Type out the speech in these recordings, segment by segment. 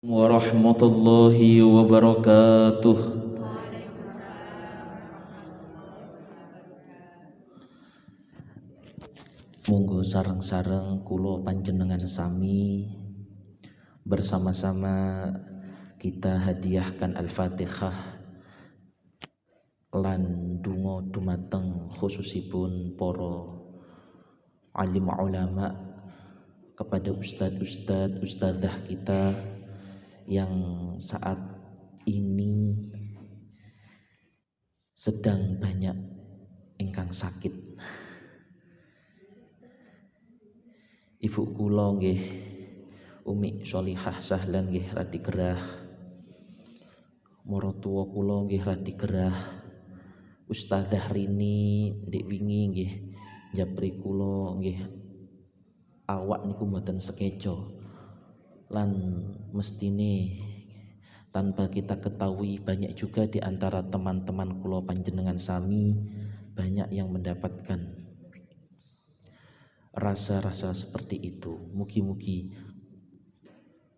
Warahmatullahi wabarakatuh. Monggo sareng-sareng kula panjenengan sami bersama-sama kita hadiahkan Al-Fatihah lan donga dumateng khususipun para alim ulama, kepada ustadz ustadzah kita yang saat ini sedang banyak ingkang sakit. Ibu kula nggih Umi Sholihah Sahlan nggih radi gerah. Maratuwa kula nggih radi gerah. Ustadzah Rini ndek wingi nggih njapri kula nggih awak niku mboten sekeco. Lan mestine tanpa kita ketahui banyak juga di antara teman-teman kula panjenengan sami banyak yang mendapatkan rasa-rasa seperti itu. Mugi-mugi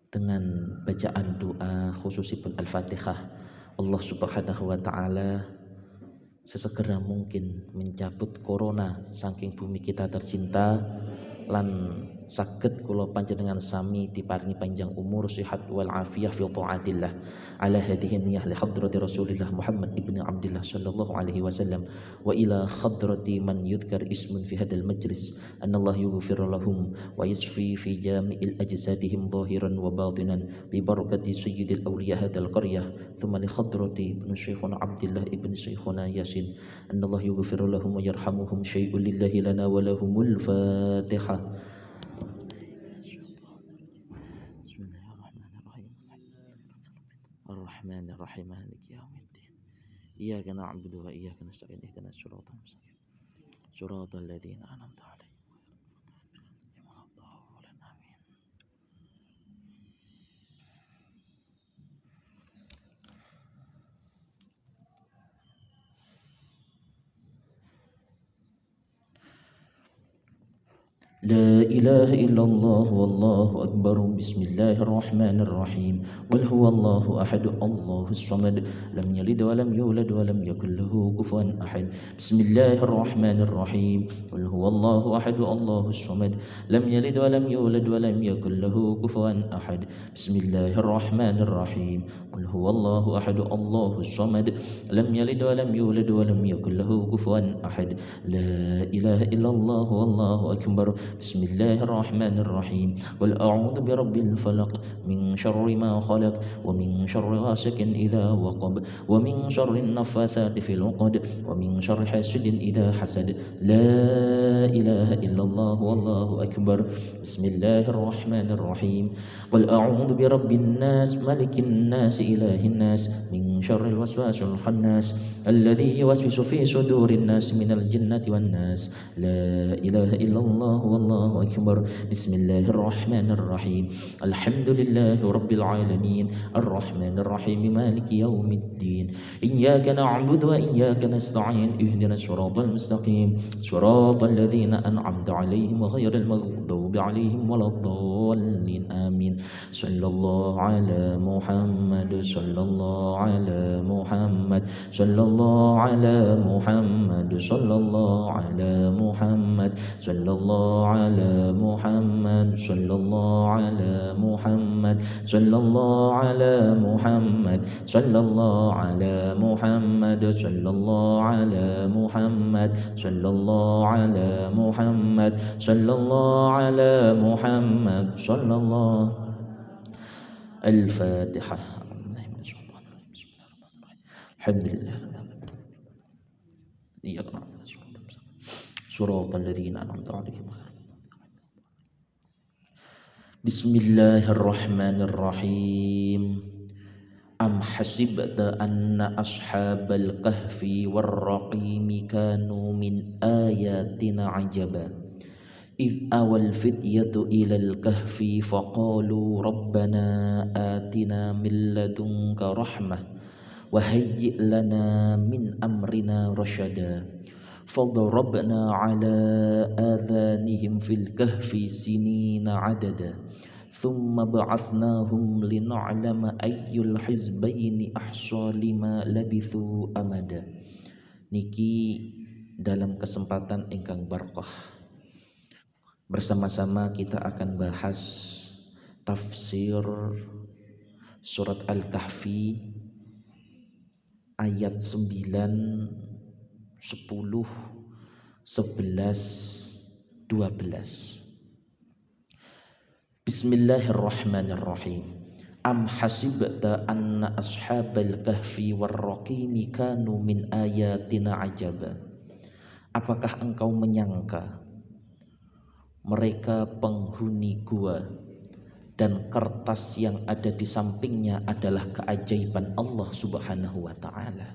dengan bacaan doa khususipun Al-Fatihah, Allah Subhanahu wa taala sesegera mungkin mencabut corona saking bumi kita tercinta, lan saged kula panjenengan sami diparingi panjang umur, sehat wal afiyah fi taatillah ala hadhihi niyyah li hadrati Rasulillah Muhammad ibni Abdillah sallallahu alaihi wasallam wa ila hadrati man yudhkar ismun fi hadzal majlis anallahu yughfir lahum wa yashfi fi jami'il ajsadihim zahiran wa batinan bi barakati sayyidil awliya hadzal qaryah thumma li hadrati ibn Syekhuna Abdillah ibn Syekhuna Yasin anallahu yughfir lahum wa yarhamuhum syai'un lillahi lana wa lahumul Fatihah. Ar-Rahmanir-Rahim Maliki yaumiddin. Iyyaka na'budu wa iyyaka nasta'in ihdinas siratal mustaqim. Siratal ladzina an'amta 'alaihim ghairil maghdubi 'alaihim amin. La ilaha illallah wallahu akbar. Bismillahirrahmanirrahim. Qul huwallahu ahad Allahus samad lam yalid wa lam yulad wa lam yakul lahu kufuwan ahad. Bismillahirrahmanirrahim. Qul huwallahu ahad Allahus samad lam yalid wa lam yulad wa lam yakul lahu kufuwan ahad. Bismillahirrahmanirrahim. Qul huwallahu ahad Allahus samad lam yalid wa lam yulad wa lam yakul lahu kufuwan ahad. La ilaha illallah wallahu akbar. Bismillahirrahmanirrahim. Qul a'udzu birabbil falaq min syarri ma khalaq wa min syarri ghasikin idza waqab wa min syarri naffatsati fil 'uqad wa min syarri hasidin idza hasad. La ilaha illallah wallahu akbar. Bismillahirrahmanirrahim. Qul a'udzu birabbin nas malikin nas ilahin nas min syarril waswasil khannas alladzi yuwaswisu fi sudurin nas minal jinnati wan nas. La ilaha illallah wallahu akbar. Bismillahirrahmanirrahim. Alhamdulillahi rabbil alamin arrahmanir rahim maliki yaumiddin. Iyyaka na'budu wa iyyaka nasta'in ihdinas siratal mustaqim siratal ladzina an'amta 'alaihim ghairil maghdubi 'alaihim waladdallin amin. Sallallahu ala Muhammad sallallahu ala Muhammad sallallahu ala Muhammad sallallahu ala Muhammad sallallahu ala Muhammad sallallahu ala Muhammad sallallahu ala Muhammad sallallahu ala Muhammad sallallahu ala Muhammad sallallahu ala Muhammad sallallahu ala Muhammad sallallahu. Al-Fatihah. Alhamdulillah. Iyyaka na'budu siratal ladzina an'amta 'alaihim. Bismillahirrahmanirrahim. Am hasibta anna ashabal kahfi warraqimi kanu min ayatina ajaba idh awal fityatu ilal kahfi faqalu rabbana atina min ladunka rahmah wa hayyi' lana min amrina rasyada. Fadarabna ala adhanihim fil kahfi sinina adada thumma ba'athnahum lin'alama ayyul hizbaini ahsa lima labithu amada. Niki dalam kesempatan ingkang barokah bersama-sama kita akan bahas tafsir surat Al-Kahfi ayat 9, 10, 11, 12. Bismillahirrahmanirrahim. Am hasibta anna ashabal kahfi warraqimi kanu min ayatina ajaba. Apakah engkau menyangka mereka penghuni gua dan kertas yang ada di sampingnya adalah keajaiban Allah Subhanahu wa taala?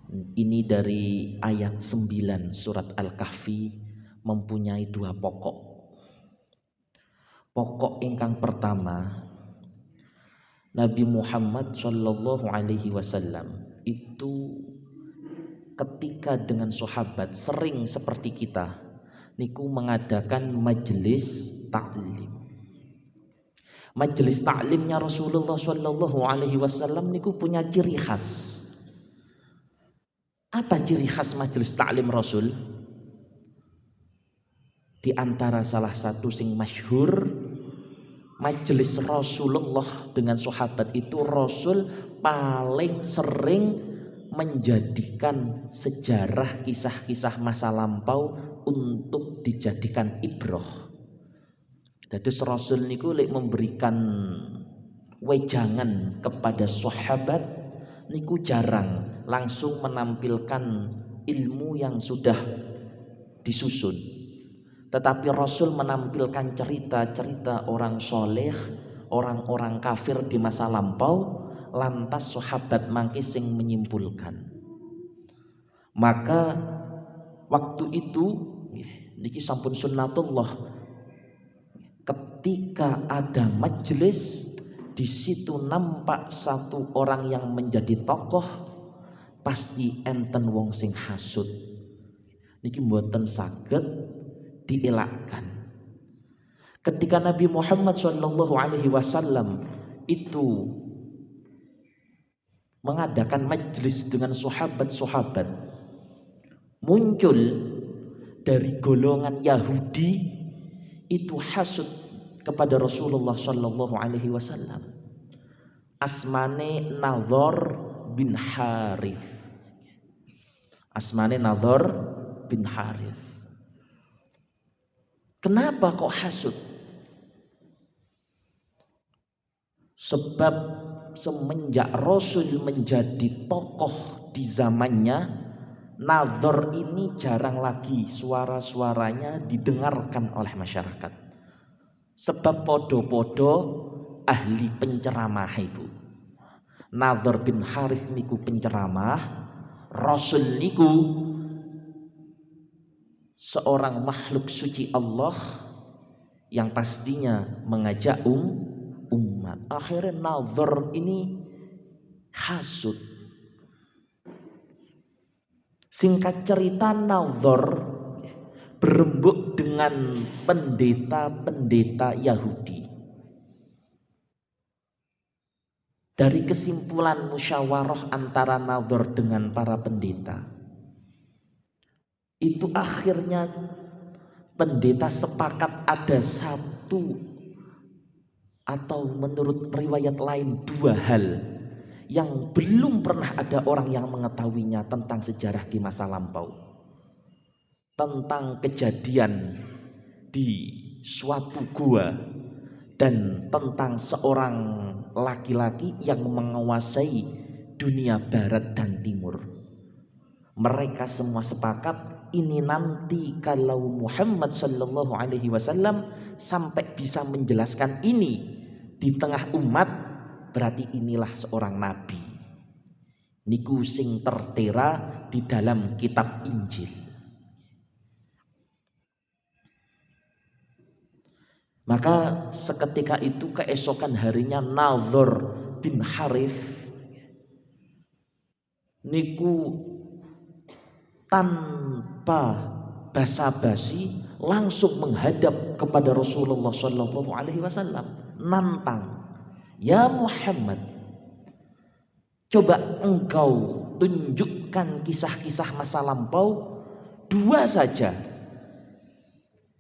Ini dari ayat 9 surat Al-Kahfi mempunyai dua pokok. Pokok ingkang pertama, Nabi Muhammad Shallallahu Alaihi Wasallam itu ketika dengan sahabat sering seperti kita niku mengadakan majelis taklim. Majelis taklimnya Rasulullah Shallallahu Alaihi Wasallam niku punya ciri khas. Apa ciri khas majelis taklim Rasul? Di antara salah satu sing masyhur majelis Rasulullah dengan sahabat itu, Rasul paling sering menjadikan sejarah kisah-kisah masa lampau untuk dijadikan ibroh. Jadi Rasul niku lek memberikan wejangan kepada sahabat niku jarang langsung menampilkan ilmu yang sudah disusun. Tetapi Rasul menampilkan cerita-cerita orang soleh, orang-orang kafir di masa lampau, lantas sahabat mangke sing menyimpulkan. Maka waktu itu niki sampun sunnatullah, ketika ada majelis di situ nampak satu orang yang menjadi tokoh, pasti enten wong sing hasud. Niki mboten saged dielakkan. Ketika Nabi Muhammad Shallallahu Alaihi Wasallam itu mengadakan majelis dengan sahabat-sahabat, muncul dari golongan Yahudi itu hasud kepada Rasulullah Shallallahu Alaihi Wasallam. Asmane Nadhar bin Harith. Asmane Nadhar bin Harith. Kenapa kok hasud? Sebab semenjak Rasul menjadi tokoh di zamannya, Nadhar ini jarang lagi suara-suaranya didengarkan oleh masyarakat. Sebab podo-podo ahli penceramah ibu. Nadhar bin Harith niku penceramah, Rasul niku seorang makhluk suci Allah yang pastinya mengajak umat. Akhirnya Nadhar ini hasud. Singkat cerita, Nadhar berembuk dengan pendeta-pendeta Yahudi. Dari kesimpulan musyawarah antara Nadhar dengan para pendeta, itu akhirnya pendeta sepakat ada satu atau menurut riwayat lain dua hal yang belum pernah ada orang yang mengetahuinya tentang sejarah di masa lampau, tentang kejadian di suatu gua dan tentang seorang laki-laki yang menguasai dunia barat dan timur. Mereka semua sepakat ini nanti kalau Muhammad Sallallahu Alaihi Wasallam sampai bisa menjelaskan ini di tengah umat, berarti inilah seorang nabi. Niku sing tertera di dalam kitab Injil. Maka seketika itu keesokan harinya Nadhar bin Harith niku tanpa basa-basi langsung menghadap kepada Rasulullah Shallallahu Alaihi Wasallam, nantang, ya Muhammad, coba engkau tunjukkan kisah-kisah masa lampau, 2 saja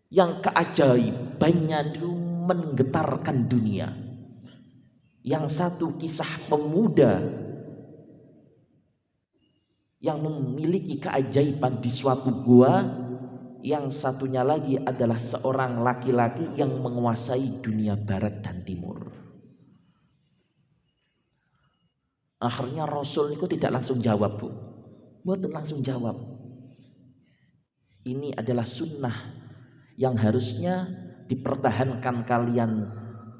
yang keajaibannya itu menggetarkan dunia. Yang satu kisah pemuda yang memiliki keajaiban di suatu gua, yang satunya lagi adalah seorang laki-laki yang menguasai dunia barat dan timur. Akhirnya Rasul itu tidak langsung jawab, Bu. Mboten langsung jawab. Ini adalah sunnah yang harusnya dipertahankan kalian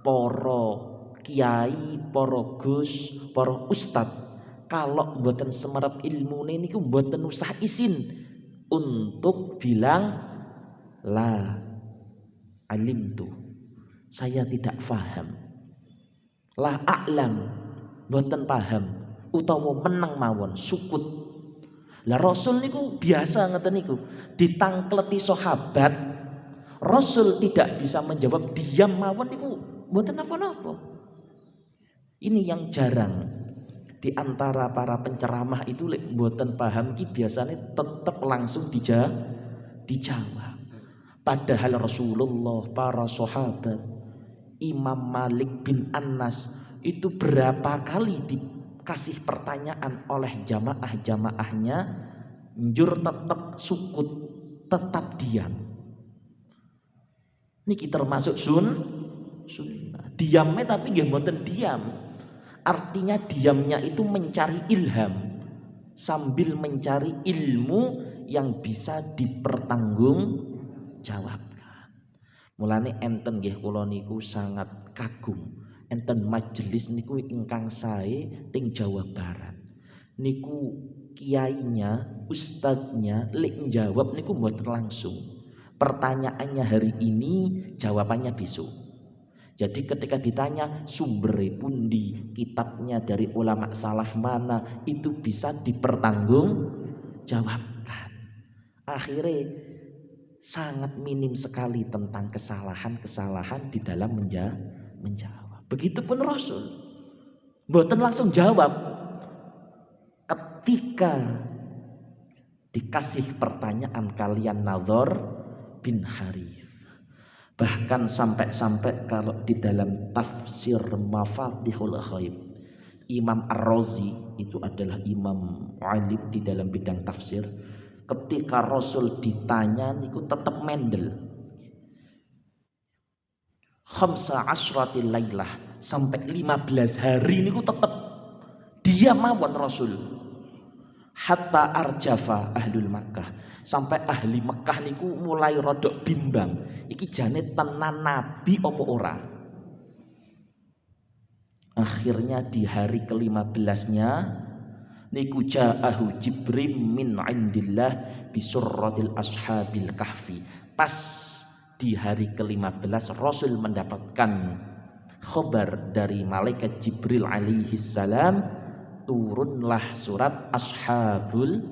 poro kiai, poro gus, poro ustad. Kalau mboten semerap ilmune niku mboten usah izin untuk bilang la alim tuh, saya tidak paham, la a'lam, mboten paham, utawa meneng mawon sukut. Lah Rasul niku biasa ngeten niku, ditangkleti sahabat, Rasul tidak bisa menjawab, diam mawon niku mboten napa-napa. Ini yang jarang di antara para penceramah itu, lek mboten paham ki biasanya tetap langsung dijawab. Padahal Rasulullah, para sahabat, Imam Malik bin Anas itu berapa kali dikasih pertanyaan oleh jamaah-jamaahnya, njur tetap sukut, tetap diam. Niki termasuk sunnah. Diamnya tapi nggih mboten diam. Artinya diamnya itu mencari ilham sambil mencari ilmu yang bisa dipertanggungjawabkan. Mulane enten nggih kula niku sangat kagum enten majelis niku ingkang sae teng Jawa Barat. Niku kiainya, ustadznya lek njawab niku mboten langsung. Pertanyaannya hari ini, jawabannya besok. Jadi ketika ditanya sumbernya pundi, kitabnya dari ulama salaf mana, itu bisa dipertanggungjawabkan. Akhirnya sangat minim sekali tentang kesalahan-kesalahan di dalam menjawab. Begitupun Rasul, mboten langsung jawab. Ketika dikasih pertanyaan kalian Nadhr bin Harith. Bahkan sampai-sampai kalau di dalam tafsir Mafatihul Ghaib, Imam Ar-Razi itu adalah imam alim di dalam bidang tafsir. Ketika Rasul ditanya niku tetap mendel. Khamsa asratil lailah, sampai 15 hari niku tetap dia mawon Rasul. Hatta arjafa ahlul Makkah, sampai ahli Mekah niku mulai rodok bimbang, iki jane tenan nabi apa ora. Akhirnya di hari ke-15-nya niku ja'ahu Jibril min indillah bisurratil ashabil kahfi. Pas di hari ke-15 Rasul mendapatkan khabar dari malaikat Jibril alaihi salam, turunlah surat Ashabul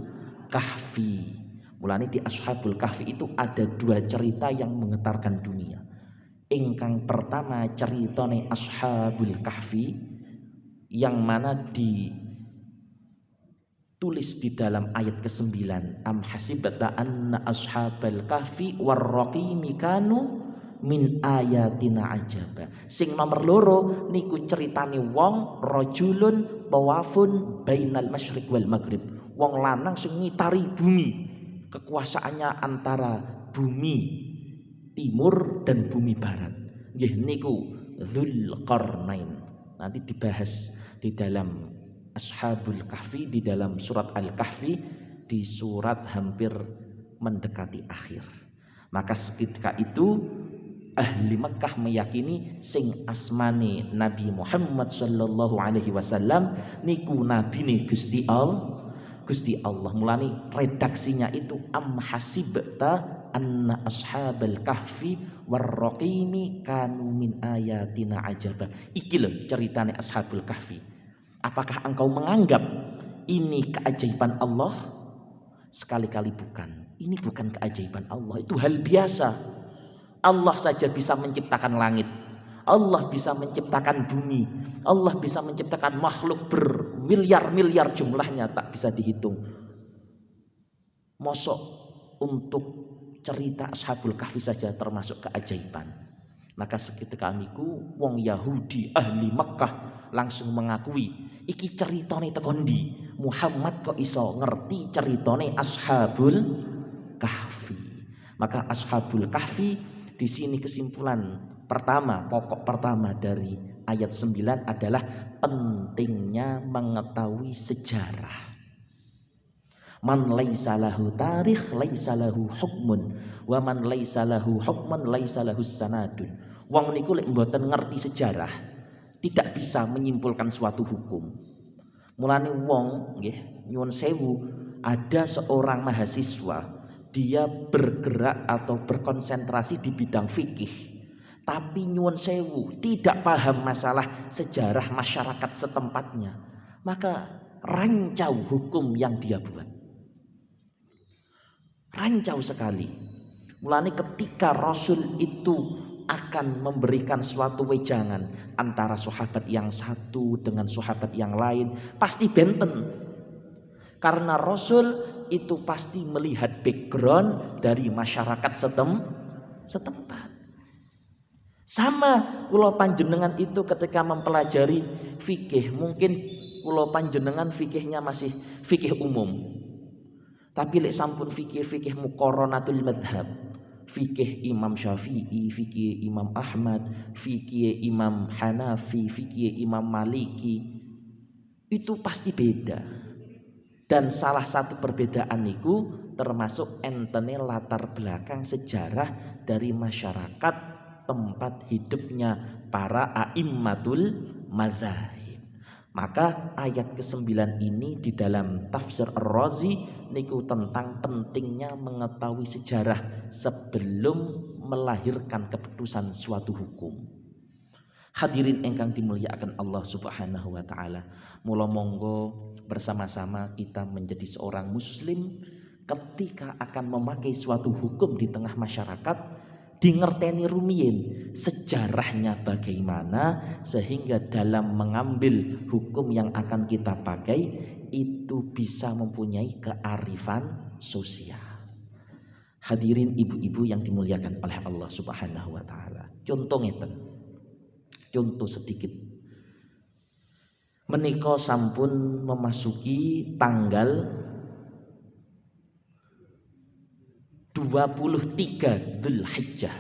Kahfi. Mulane di Ashabul Kahfi itu ada 2 cerita yang menggetarkan dunia. Ingkang pertama ceritane Ashabul Kahfi, yang mana ditulis di dalam ayat ke-9, am hasibata anna ashabal kahfi warraqimi kanu min ayatina ajaba. Sing nomor 2 niku ceritane wong rajulun tawafun bainal masyriq wal maghrib. Wong lanang sing ngitari bumi, kekuasaannya antara bumi timur dan bumi barat. Nggih niku Dzulqarnain. Nanti dibahas di dalam Ashabul Kahfi, di dalam surat Al-Kahfi, di surat hampir mendekati akhir. Maka ketika itu ahli Mekah meyakini sing asmane Nabi Muhammad sallallahu alaihi wasallam niku nabine Gusti Allah. Mulane redaksinya itu am hasibta anna ashabal kahfi warraqimi kanu min ayatina ajaba. Iki lho ceritane Ashabul Kahfi. Apakah engkau menganggap ini keajaiban Allah? Sekali-kali bukan. Ini bukan keajaiban Allah, itu hal biasa. Allah saja bisa menciptakan langit, Allah bisa menciptakan bumi, Allah bisa menciptakan makhluk bermiliar-miliar jumlahnya tak bisa dihitung. Mosok untuk cerita Ashabul Kahfi saja termasuk keajaiban. Maka seketika niku wong Yahudi ahli Makkah langsung mengakui, iki ceritane tekondi. Muhammad kok iso ngerti ceritane Ashabul Kahfi. Maka Ashabul Kahfi di sini kesimpulan pertama, pokok pertama dari ayat 9 adalah pentingnya mengetahui sejarah. Man laisa lahu tarikh laisa lahu hukmun wa man laisa lahu hukman laisa lahu sanadun. Wong niku lek mboten ngerti sejarah tidak bisa menyimpulkan suatu hukum. Mulane wong nggih nyuwun sewu, ada seorang mahasiswa dia bergerak atau berkonsentrasi di bidang fikih, tapi nyuwun sewu tidak paham masalah sejarah masyarakat setempatnya, maka rancau hukum yang dia buat. Rancau sekali. Mulane ketika Rasul itu akan memberikan suatu wejangan antara sahabat yang satu dengan sahabat yang lain, pasti benten. Karena Rasul itu pasti melihat background dari masyarakat setempat. Sama kula panjenengan itu ketika mempelajari fikih, mungkin kula panjenengan fikihnya masih fikih umum. Tapi lek sampun fikih muqarranatul madhab, fikih Imam Syafi'i, fikih Imam Ahmad, fikih Imam Hanafi, fikih Imam Maliki, itu pasti beda. Dan salah satu perbedaan niku termasuk entene latar belakang sejarah dari masyarakat tempat hidupnya para a'immatul madzhab. Maka ayat ke-9 ini di dalam tafsir Ar-Razi niku tentang pentingnya mengetahui sejarah sebelum melahirkan keputusan suatu hukum. Hadirin ingkang dimulyakaken Allah Subhanahu wa taala, mula monggo bersama-sama kita menjadi seorang muslim ketika akan memakai suatu hukum di tengah masyarakat, dingerteni rumiyin sejarahnya bagaimana, sehingga dalam mengambil hukum yang akan kita pakai itu bisa mempunyai kearifan sosial. Hadirin ibu-ibu yang dimuliakan oleh Allah Subhanahu wa taala. Contoh ngeten. Contoh sedikit. Menika sampun memasuki tanggal 23 Dzulhijjah.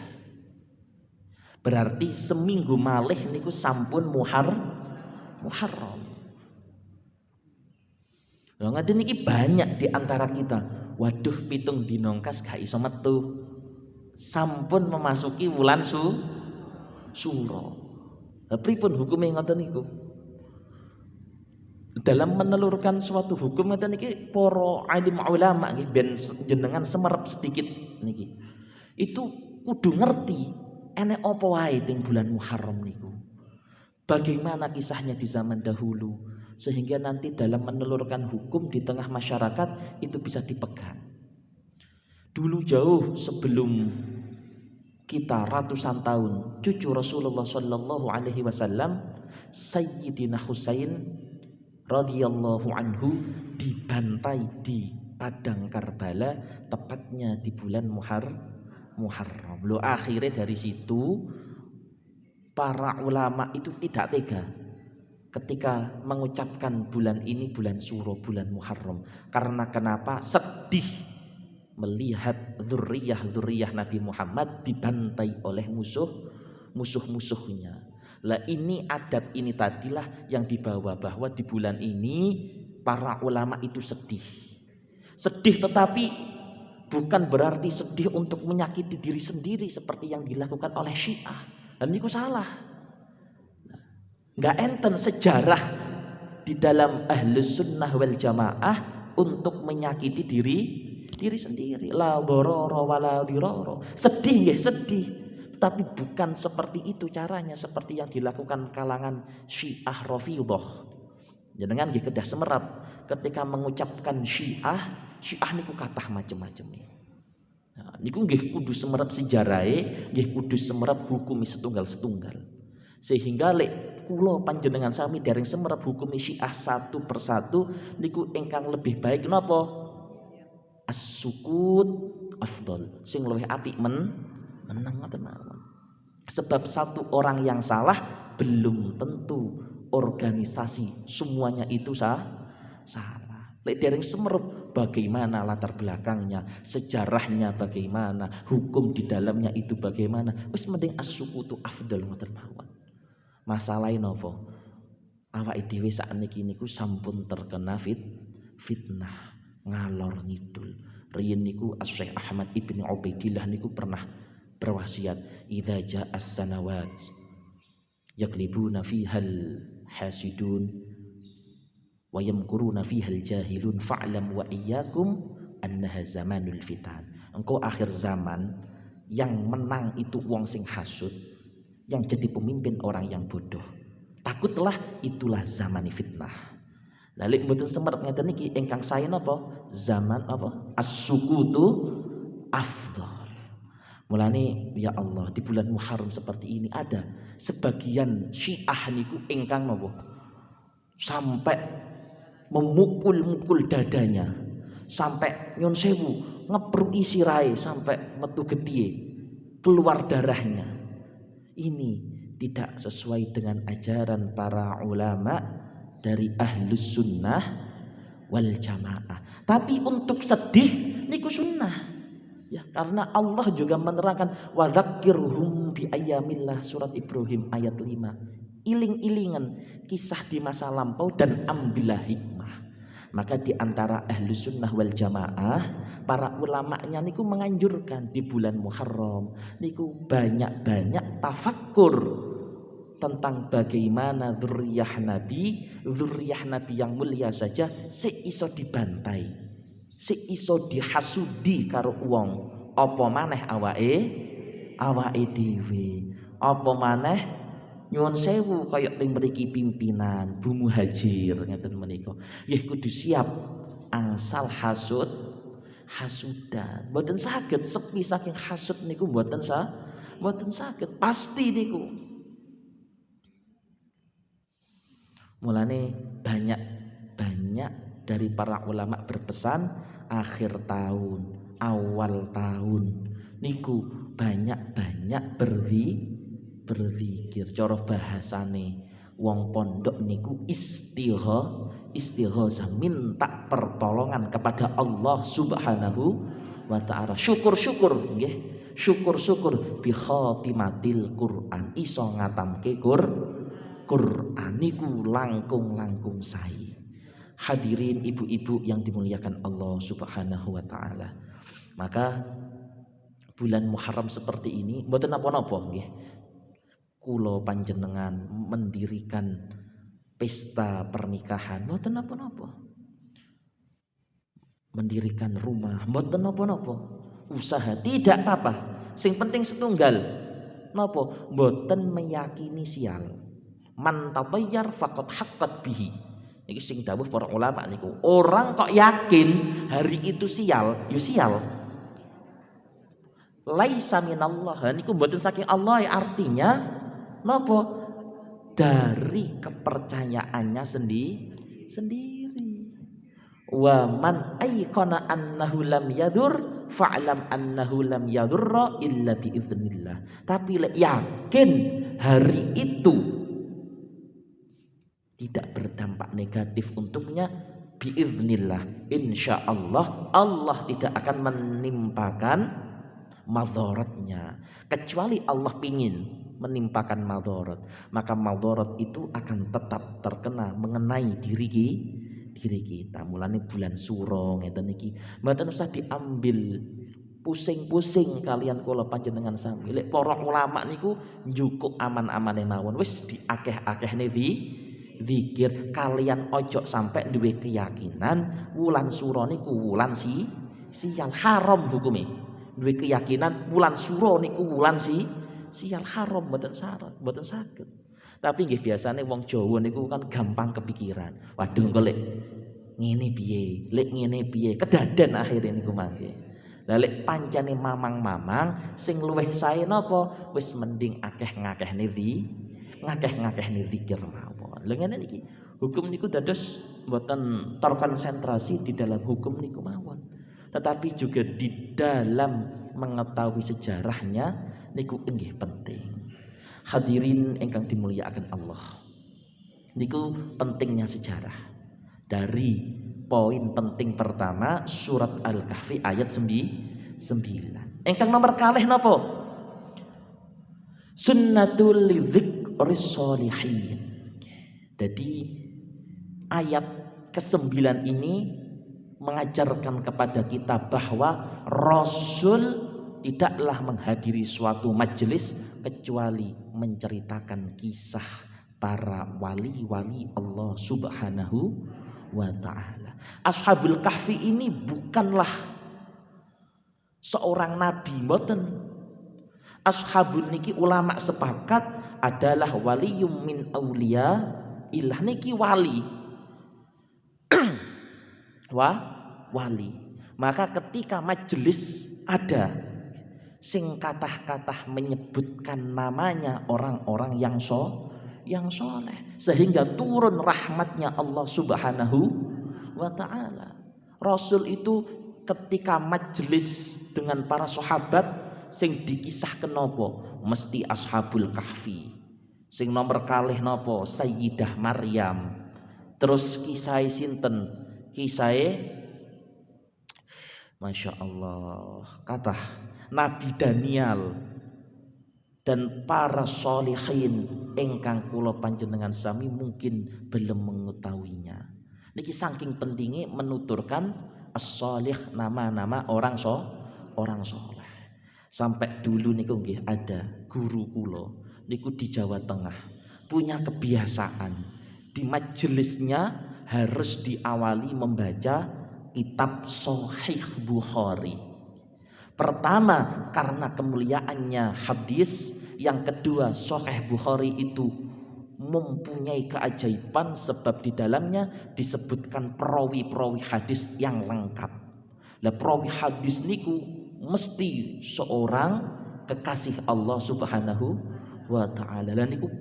Berarti seminggu malih niku sampun Muharram. Lha ngaten niki banyak di antara kita. Waduh, pitung dinongkas gak iso metu. Sampun memasuki wulan Suro. Lah pripun hukume ngoten niku? Dalam menelurkan suatu hukum ngeten niki para alim ulama nggih ben jenengan semerep sedikit niki. Itu kudu ngerti enek apa wae teng bulan Muharram niku. Bagaimana kisahnya di zaman dahulu sehingga nanti dalam menelurkan hukum di tengah masyarakat itu bisa dipegang. Dulu jauh sebelum kita ratusan tahun, cucu Rasulullah sallallahu alaihi wasallam Sayyidina Husain radhiyallahu anhu dibantai di padang Karbala, tepatnya di bulan Muharram. Lo akhirnya dari situ para ulama itu tidak tega ketika mengucapkan bulan ini bulan Suro, bulan Muharram. Karena kenapa? Sedih melihat dzurriyyah Nabi Muhammad dibantai oleh musuh-musuhnya. Lah ini adat ini tadilah yang dibawa bahwa di bulan ini para ulama itu sedih. Sedih tetapi bukan berarti sedih untuk menyakiti diri sendiri seperti yang dilakukan oleh Syiah. Dan itu salah. Enggak enten sejarah di dalam Ahlus Sunnah wal Jamaah untuk menyakiti diri sendiri. La dharara wala dirara. Sedih nggih, sedih. Tapi bukan seperti itu caranya, seperti yang dilakukan kalangan Syiah Rafidhah. Jenengan nggih kedah semerap ketika mengucapkan Syiah Syiah niku kathah macem-maceme. Nah, niku nggih kudu semerap sejarahe, nggih kudu semerap hukumi setunggal-setunggal. Sehingga lek kula panjenengan sami dereng semerap hukumi Syiah satu persatu niku ingkang lebih baik napa? As-sukut afdal. Sing luwih apik meneng ngoten mawon. Sebab satu orang yang salah belum tentu organisasi semuanya itu salah. Lek dereng semerup bagaimana latar belakangnya, sejarahnya bagaimana, hukum di dalamnya itu bagaimana. Wis mending as-sukutu afdal ngoten mawon. Masalahe napa? Awake dhewe sakniki niku sampun terkena fitnah, ngalor ngidul. Riyen niku Asy-Syaikh Ahmad Ibnu Ubaidillah niku pernah berwasiat, idza ja'as sanawat yaglibuna fihal hasidun wa yamkuruna fihal jahilun fa'lam wa iyyakum annaha zamanul fitan. Engkau akhir zaman yang menang itu wong sing hasud, yang jadi pemimpin orang yang bodoh. Takutlah itulah zaman fitnah. Lalu mboten semerep ngeten niki ingkang sae napa? Zaman apa? As-sukutu afdal. Mulane ya Allah di bulan Muharram seperti ini ada sebagian Syiah niku ingkang napa? Sampai memukul-mukul dadanya, sampai nyon sewu ngepruki sirahe sampai metu getihe, keluar darahnya. Ini tidak sesuai dengan ajaran para ulama dari ahlus sunnah wal jamaah. Tapi untuk sedih niku sunnah. Ya, karena Allah juga menerangkan wa dzakirhum bi ayyamillah, surat Ibrahim ayat 5. Iling-ilingan kisah di masa lampau dan ambillah hikmah. Maka di antara ahlus sunnah wal jamaah, para ulamanya niku menganjurkan di bulan Muharram niku banyak-banyak tafakkur tentang bagaimana zuriyah Nabi yang mulia saja seiso dibantai, seiso dihasudi karo wong, apa maneh awake dhewe, apa maneh nyuwun sewu kaya teng mriki pimpinan Bu Muhajir ngeten menika. Nggih kudu siap angsal hasudan. Mboten saged sepi saking hasud niku mboten saged pasti niku. Mulane banyak dari para ulama berpesan akhir tahun, awal tahun niku banyak berzikir. Cara bahasane wong pondok niku istighosah, minta pertolongan kepada Allah Subhanahu wa taala. Syukur nggih. Syukur bi khatimatil Quran, iso ngatamke Quran niku langkung sae. Hadirin ibu-ibu yang dimuliakan Allah Subhanahu wa taala. Maka bulan Muharram seperti ini mboten napa-napa nggih. Kula panjenengan mendirikan pesta pernikahan mboten napa-napa. Mendirikan rumah mboten napa-napa. Usaha tidak apa-apa. Sing penting setunggal. Napa? Mboten meyakini sial. Man tatayyar faqad haqqat bihi. Niki sing dawuh para ulama niku. Orang kok yakin hari itu sial, ya sial. Laisa minallah niku mboten saking Allah, artinya napa? Dari kepercayaannya sendiri. Wa man ayqana annahu lam yadur fa'lam annahu lam yadurra illa biiznillah. Tapi yakin hari itu tidak berdampak negatif untuknya, biiznillah, insyaallah Allah tidak akan menimpakan madharatnya, kecuali Allah pingin menimpakan madharat, maka madharat itu akan tetap terkena mengenai diri kita. Mulane bulan suro ngeten iki mboten usah diambil pusing-pusing kalian kula panjenengan sami. Lek para ulama niku njukuk aman-amane mawon, wis diakeh-akehne zikir. Kalian ojo sampai duwe keyakinan wulan suro niku wulan sial, haram hukume. Duwe keyakinan wulan suro niku wulan sial, haram, mboten saged. Tapi nggih biasane wong Jawa niku kan gampang kepikiran. Waduh kok lek ngene piye, lek ngene piye, kedaden akhire niku mangke. Lah lek pancene mamang-mamang sing luwih sae napa? Wis mending akeh-ngakehne ngakeh-ngakehne zikir mawon. Lha ngene niki, hukum niku dados mboten terkonsentrasi di dalam hukum niku mawon. Tetapi juga di dalam mengetahui sejarahnya niku inggih penting. Hadirin ingkang dimulyakaken Allah. Niku pentingnya sejarah. Dari poin penting pertama surat Al-Kahfi ayat 9. Ingkang nomor kalih napa? Sunnatul lidzikris sholihin. Jadi ayat ke-9 ini mengajarkan kepada kita bahwa Rasul tidaklah menghadiri suatu majelis kecuali menceritakan kisah para wali-wali Allah Subhanahu wa ta'ala. Ashabul Kahfi ini bukanlah seorang nabi, mboten. Ashabul niki ulama sepakat adalah waliyum min auliya ilah, niki wali. Wali. Maka ketika majelis ada sing kathah-kathah menyebutkan namanya orang-orang yang soleh, sehingga turun rahmatnya Allah Subhanahu wa ta'ala. Rasul itu ketika majelis dengan para sahabat sing dikisahkan nopo mesti Ashabul Kahfi. Sing nomor kalih nopo Sayyidah Maryam. Terus kisah sinten? Kisah Masya Allah kata Nabi Daniel dan para sholihin ingkang kula panjenengan sami mungkin belum mengetahuinya. Niki saking pentingnya menuturkan as-sholih, nama-nama orang soleh. Sampai dulu niku nggih ada guru kula niku di Jawa Tengah punya kebiasaan di majelisnya harus diawali membaca kitab Sahih Bukhari. Pertama karena kemuliaannya hadis, yang kedua Sahih Bukhari itu mempunyai keajaiban sebab di dalamnya disebutkan perawi-perawi hadis yang lengkap. Lah perawi hadis niku mesti seorang kekasih Allah Subhanahu wa ta'ala. Lah niku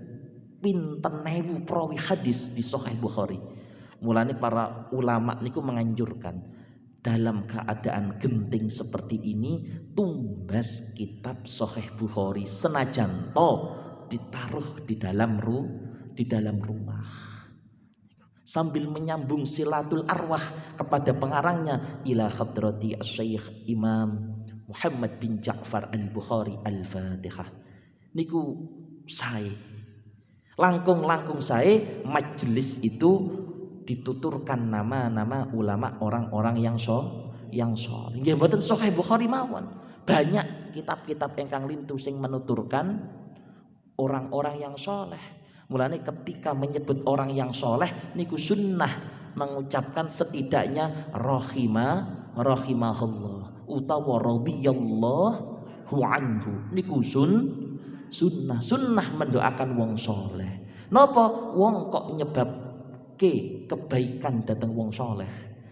pinten ewu perawi hadis di Sahih Bukhari. Mulane para ulama niku menganjurkan dalam keadaan genting seperti ini tumbas kitab Sahih Bukhari senajan to ditaruh di dalam rumah sambil menyambung silatul arwah kepada pengarangnya ila hadrati asy-syekh Imam Muhammad bin Ja'far al-Bukhari al-Fatihah. Niku sae langkung sae majelis itu dituturkan nama-nama ulama orang-orang yang soleh. Nggih mboten Sahih Bukhari mawon. Banyak kitab-kitab ingkang lintu sing menuturkan orang-orang yang soleh. Mulane ketika menyebut orang yang soleh niku sunnah mengucapkan setidaknya rahimahullah utawa radhiyallahu anhu. Niku sunnah mendoakan wong soleh. Napa wong kok nyebab kebaikan datang wong soleh,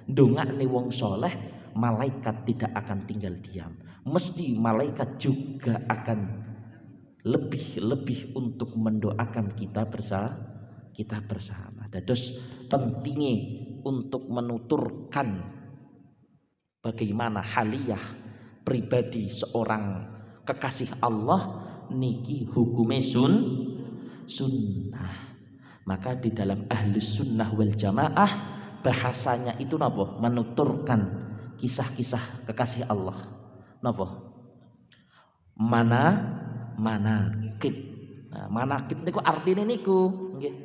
ndongakne wong soleh, malaikat tidak akan tinggal diam. Mesti malaikat juga akan lebih untuk mendoakan kita bersama. Dados pentingnya untuk menuturkan bagaimana haliyah pribadi seorang kekasih Allah niki hukume sunnah. Maka di dalam ahlus sunnah wal jamaah bahasanya itu napa? Menuturkan kisah-kisah kekasih Allah. Napa? Manaqib. Nah, manaqib niku artine niku nggih.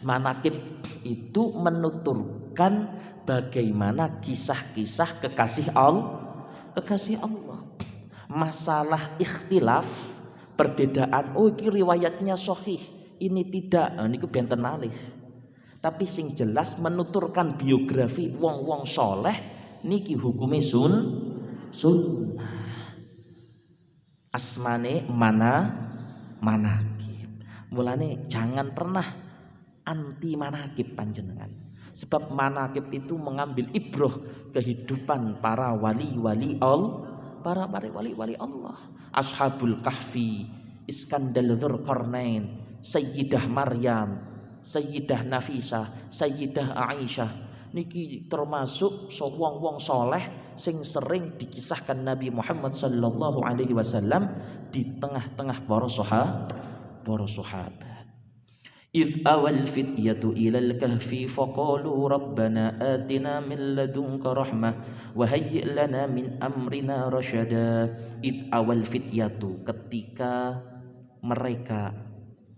Manaqib itu menuturkan bagaimana kisah-kisah kekasih Allah. Masalah ikhtilaf, perbedaan, oh iki riwayatnya sahih, ini tidak, niku benten malih. Tapi sing jelas menuturkan biografi wong-wong soleh niki hukume sunnah. Asmane manaqib. Mulane jangan pernah anti manaqib panjenengan. Sebab manaqib itu mengambil ibroh kehidupan para wali-wali Allah, para wali-wali Allah. Ashabul Kahfi, Iskandar Dzulqarnain, Sayyidah Maryam, Sayyidah Nafisah, Sayyidah Aisyah niki termasuk wong-wong soleh sing sering dikisahkan Nabi Muhammad sallallahu alaihi wasallam di tengah-tengah para sahabat. إذ أوى الفتية إلى الكهف فقالوا ربنا آتنا من لدنك رحمة وهيئ لنا من أمرنا رشدا. إذ أوى الفتية, ketika mereka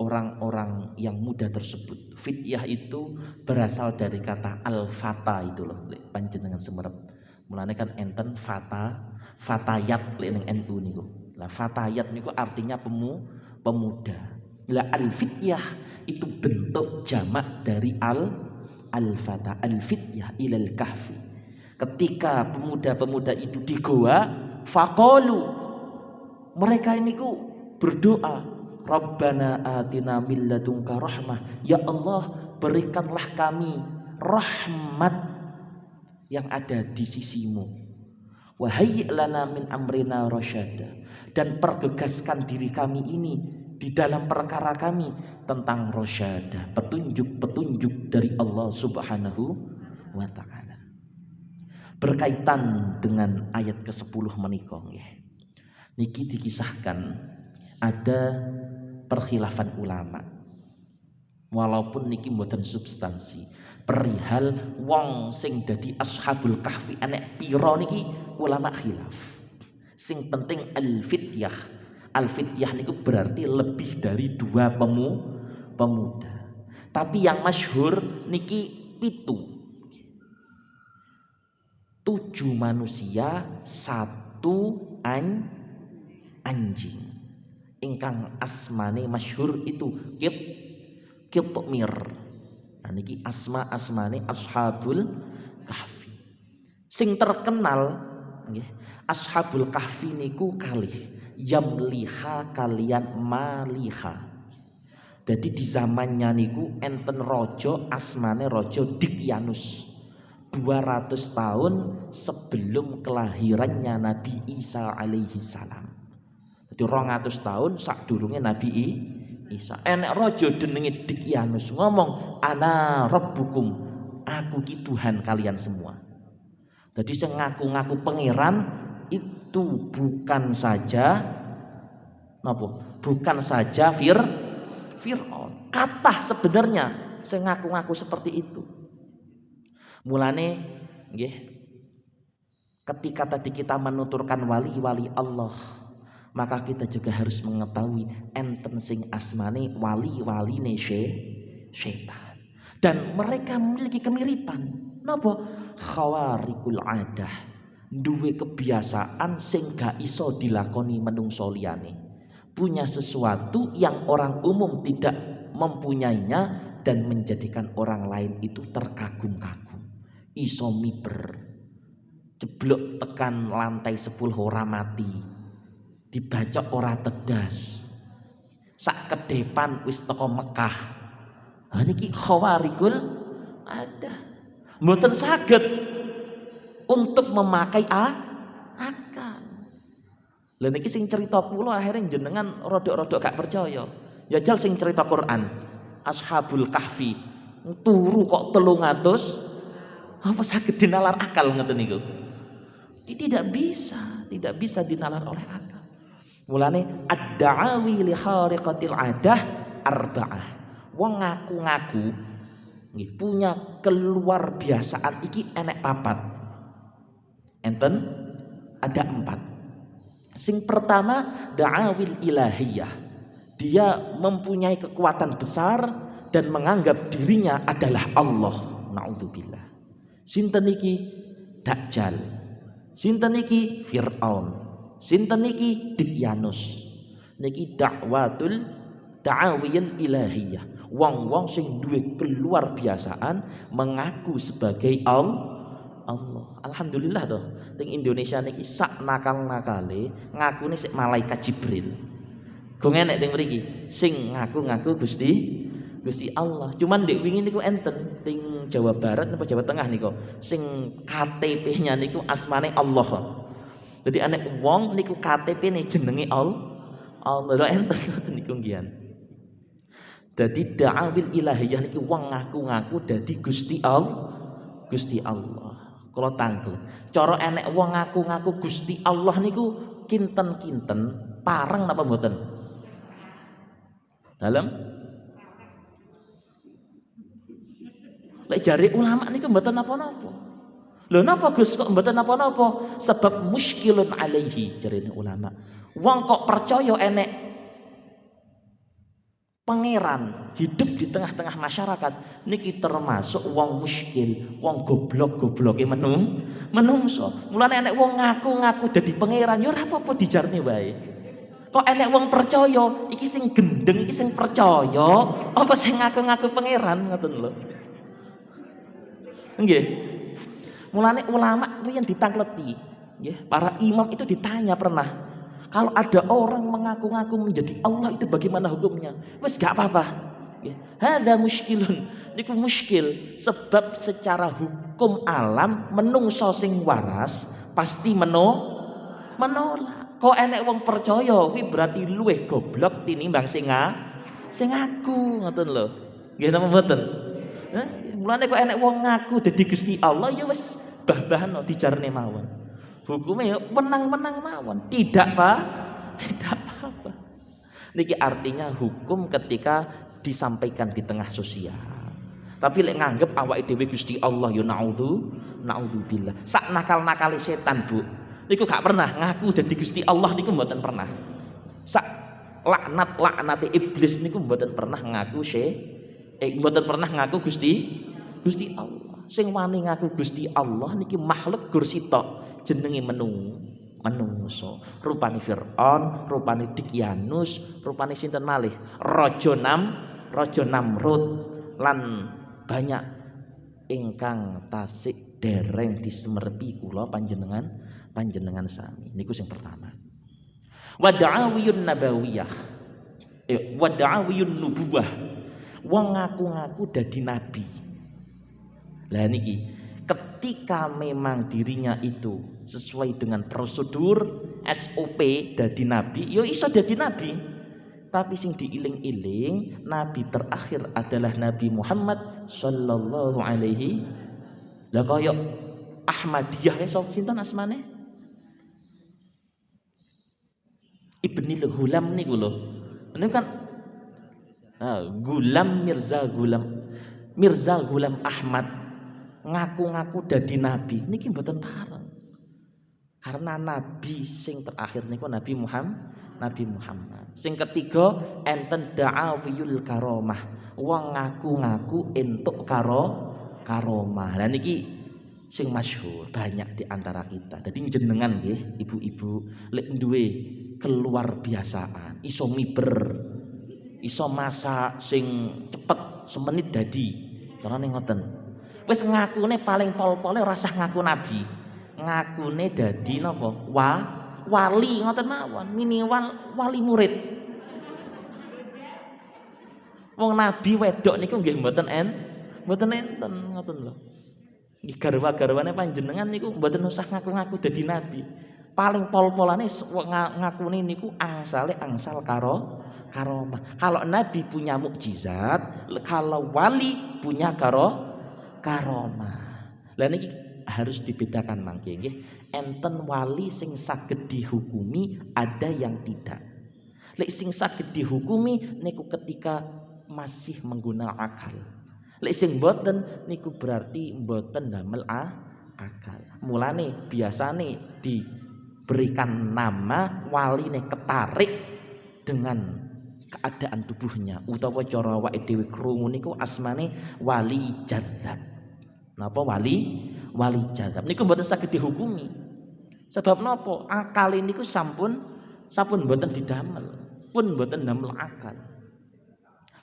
orang-orang yang muda tersebut. Fityah itu berasal dari kata al-fata itu loh, panjenengan semerep. Mulane kan enten fatayat ning NU niku. Lah fatayat niku artinya pemuda. Lah al-fityah itu bentuk jamak dari al-fata. Al-fityah ilal kahfi. Ketika pemuda-pemuda itu di goa, faqalu, mereka ini berdoa, Rabbana atina min ladunka rahmah, ya Allah berikanlah kami rahmat yang ada di sisimu. Wa hayyi' lana min amrina rasyada, dan pergegaskan diri kami ini di dalam perkara kami tentang rasyada, petunjuk-petunjuk dari Allah Subhanahu wa taala. Berkaitan dengan ayat ke-10 menika nggih. Niki dikisahkan ada perkhilafan ulama. Walaupun niki mboten substansi, perihal wong sing dadi ashabul kahfi enek pira niki ulama khilaf. Sing penting al-fityah. Al-fityah niku berarti lebih dari 2 pemuda. Tapi yang masyhur niki 7 manusia, 1 anjing. Ingkang asmane masyhur itu Qitmir. Nah niki asmane ashabul kahfi. Sing terkenal nggih, ashabul kahfi niku kalih Yamliha kalian Maliha. Jadi di zamannya niku enten rojo asmane rojo Dikyanus. 200 tahun sebelum kelahirannya Nabi Isa alaihi salam. Jadi 200 tahun sakdurunge Nabi Isa. Enek rojo jenenge Dikyanus ngomong ana rabbukum, aku ki Tuhan kalian semua. Jadi sing ngaku-ngaku pangeran itu bukan saja Fir'aun. Kathah sebenarnya sing ngaku-ngaku seperti itu. Mulane nggih, ketika tadi kita menuturkan wali-wali Allah, maka kita juga harus mengetahui enten sing asmane wali-waline syaitan. Dan mereka memiliki kemiripan. Napa? Khawarikul adah. Duwe kebiasaan sing gak iso dilakoni menungso liyane. Punya sesuatu yang orang umum tidak mempunyainya dan menjadikan orang lain itu terkagum-kagum. Iso miber, jeblok tekan lantai 10 ora mati, dibacok ora tedas, sak kedepan wis teko Mekah. Ha niki khawarikul ada. Mboten saged untuk memakai akal. Lha niki sing cerita kula akhirnya jenengan rodok-rodok gak percaya. Ya jal sing cerita Quran, Ashabul Kahfi turu kok 300, apa saged dinalar akal ngoten niku? Tidak bisa dinalar oleh akal. Mulane ad-da'awi li khariqatil adah arba'ah. Wong ngaku-ngaku nggih punya keluar biasaan iki enek 4. Enten ada 4. Sing pertama da'awil ilahiyah. Dia mempunyai kekuatan besar dan menganggap dirinya adalah Allah. Na'udzubillah. Sinten iki Dajjal, sinten iki Fir'aun, sinten iki Dikyanus. Niki da'awiyil ilahiyah. Wong-wong sing duwe keluar biasaan mengaku sebagai Allah. Alhamdulillah toh. Ning Indonesia niki sak nakal-nakale ngakune sik malaikat Jibril. Gong enek teng mriki sing ngaku-ngaku Gusti Gusti Allah. Cuman ndek wingi niku enten ting Jawa Barat napa Jawa Tengah niku sing KTP-nya niku asmane Allah. Jadi anek wong niku KTP-ne jenenge Allah. Lho enten ngoten niku ngian. Dadi da'awil ilahiyah niki wong ngaku-ngaku dadi Gusti Allah. Kula tangkel. Cara enek wong ngaku-ngaku Gusti Allah niku kinten-kinten pareng napa mboten? Dalem lek jari ulama niku mboten napa-napa. Lho napa Gus kok mboten napa-napa? Sebab muskilun alaihi jarine ulama. Wong kok percaya enek pangeran hidup di tengah-tengah masyarakat niki termasuk wong muskil, wong goblok-gobloke menungso. Mulane enek wong ngaku-ngaku dadi pangeran ya ora apa-apa dijarne wae. Kok enek wong percaya, iki sing gendeng, iki sing percaya, apa sing ngaku-ngaku pangeran ngoten lho. Nggih. Mulane ulama riyen ditangkleti, nggih. Para imam itu ditanya pernah, kalau ada orang mengaku-ngaku menjadi Allah itu bagaimana hukumnya? Wes gak apa-apa. Nggih. Hadza muskilun. Niku muskil sebab secara hukum alam menungso sing waras pasti menolak. Kok enek wong percaya kuwi berarti luwih goblok tinimbang sing ngaku ngoten lho. Nggih napa mboten? Mulane kok enek wong ngaku dadi Gusti Allah ya wis bah-bahno dijarne mawon. Hukume ya menang-menang mawon. Tidak apa-apa. Niki artinya hukum ketika disampaikan di tengah sosial. Tapi lek nganggep awake dhewe Gusti Allah ya naudzubillah. Sak nakal-nakale setan, Bu. Niku gak pernah ngaku dadi Gusti Allah niku mboten pernah. Sak laknate iblis niku mboten pernah ngaku mboten pernah ngaku Gusti Allah. Sing wani ngaku Gusti Allah niki makhluk gur sitok jenenge menungso. Rupane Firaun, rupane Dikyanus, rupane sinten malih? Raja Namrud lan banyak ingkang tasik dereng disemerpi kula panjenengan sami. Niku sing pertama. Wa da'awiyun nabawiyah. Wa da'awiyun nubuwah. Wong ngaku-ngaku dadi nabi. Lah niki ketika memang dirinya itu sesuai dengan prosedur SOP dadi nabi, yo iso dadi nabi. Tapi sing diiling-iling nabi terakhir adalah Nabi Muhammad sallallahu alaihi. Lah kaya Ahmadiyah sapa sinten asmane? Ibnil Ghulam niku lho. Ini kan Mirza Ghulam Ahmad ngaku-ngaku dadi nabi niki mboten pareng. Karena nabi sing terakhir niku Nabi Muhammad. Sing ketiga enten da'awiyul karomah. Wong ngaku-ngaku entuk karomah. Lah niki sing masyhur banyak di antara kita. Dadi jenengan nggih ibu-ibu lek duwe keluar biasaan, iso miber, iso masak sing cepet semenit dadi. Carane ngoten. Wis ngakune paling pol-pole ora usah ngaku nabi. Ngakune dadi napa? Wali ngoten mawon, minimal wali murid. Wong nabi wedok niku nggih mboten enten ngoten lho. Nggih garwa-garwane panjenengan niku mboten usah ngaku-ngaku dadi nabi. Paling pol-polane ngakune niku angsal karomah. Kalau nabi punya mukjizat, kalau wali punya karomah. Lah niki harus dibedakan mangke nggih. Enten wali sing saged dihukumi, ada yang tidak. Lek sing saged dihukumi niku ketika masih menggunakan akal. Lek sing mboten niku berarti mboten damel akal. Mulane biasane diberikan nama waline ketarik dengan keadaan tubuhnya utawa cara awake dhewe krungu niku asmane wali jadzab. Napa wali jadzab niku mboten saged dihukumi. Sebab napa? Akal niku sampun mboten didamel, pun mboten damel akal.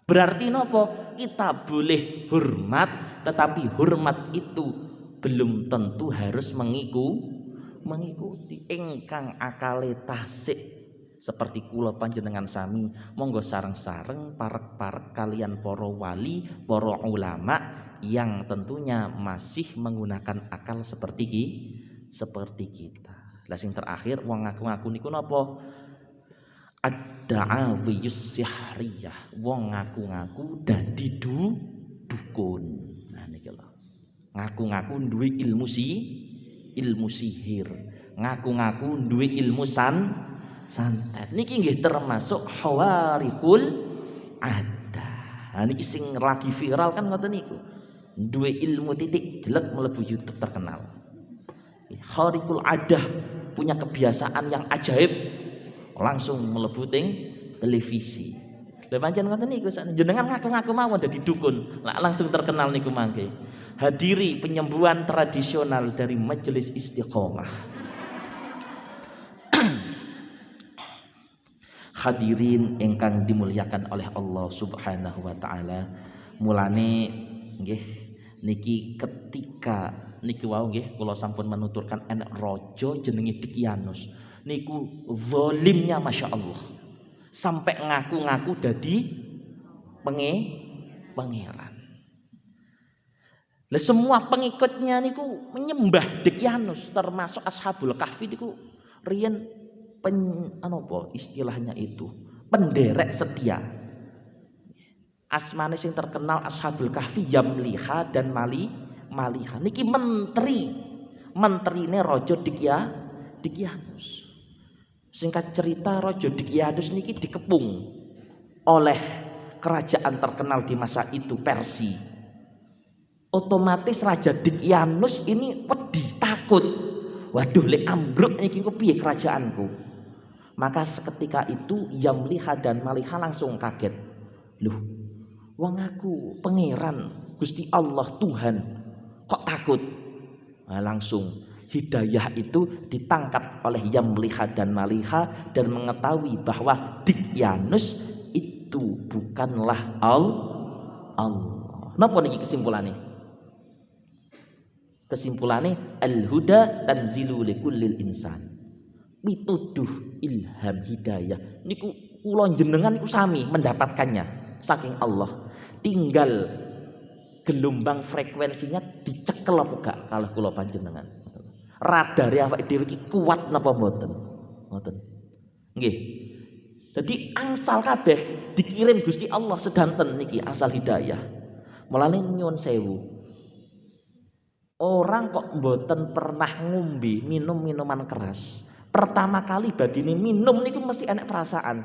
Berarti napa? Kita boleh hormat, tetapi hormat itu belum tentu harus mengikuti. Ingkang akale tasik seperti kula panjenengan sami monggo sareng-sareng parek-parek kalian para wali, para ulama yang tentunya masih menggunakan akal seperti kita. Lah sing terakhir wong ngaku-ngaku niku napa? Ad-da'awiyus sihriyah. Wong ngaku-ngaku dadi dukun. Nah niki lho. Ngaku-ngaku duwe ilmu sihir. Ngaku-ngaku duwe ilmu santet. Niki nggih termasuk hawarikul adah. Nah niki sing lagi viral kan ngoten niku. Duwe ilmu titik jelek mlebu YouTube terkenal. Hawarikul adah, punya kebiasaan yang ajaib, langsung mlebu ting televisi. Lha pancen ngoten niku jenengan ngaku-ngaku mawon dadi dukun, langsung terkenal niku mangke. Hadiri penyembuhan tradisional dari Majelis Istiqomah. Hadirin ingkang dimuliakan oleh Allah Subhanahu wa taala. Mulane nggih niki ketika niki wau nggih kula sampun menuturkan enek raja jenenge Dikyanus. Niku zalimnya Masya Allah. Sampai ngaku-ngaku dadi pangeran. Lah semua pengikutnya niku menyembah Dikyanus, termasuk Ashabul Kahfi niku riyen istilahnya itu penderek setia. Asmane sing terkenal Ashabul Kahfi Yamliha dan Maliha. Niki menterine raja Dikyanus. Singkat cerita raja Dikyanus niki dikepung oleh kerajaan terkenal di masa itu Persia. Otomatis Raja Dikyanus ini wedi, takut. Waduh, lek ambruk niki ku piye kerajaanku? Maka seketika itu Yamliha dan Maliha langsung kaget. Loh, wong aku pangeran, Gusti Allah Tuhan, kok takut? Nah, langsung hidayah itu ditangkap oleh Yamliha dan Maliha dan mengetahui bahwa Dikyanus itu bukanlah Allah. Napa niki kesimpulannya? Kesimpulannya al-huda tanzilu likullil insan. Pituduh ilham hidayah niku kula jenengan niku sami mendapatkannya saking Allah. Tinggal gelombang frekuensinya dicekel apa gak kalau kula panjenengan. Radare awake dhewe iki kuat napa mboten? Ngoten. Nggih. Jadi angsal kabeh dikirim Gusti Allah sedanten niki angsal hidayah. Mulane nyuwun sewu. Orang kok mboten pernah ngombe minum minuman keras. Pertama kali badine minum niku mesti enek perasaan.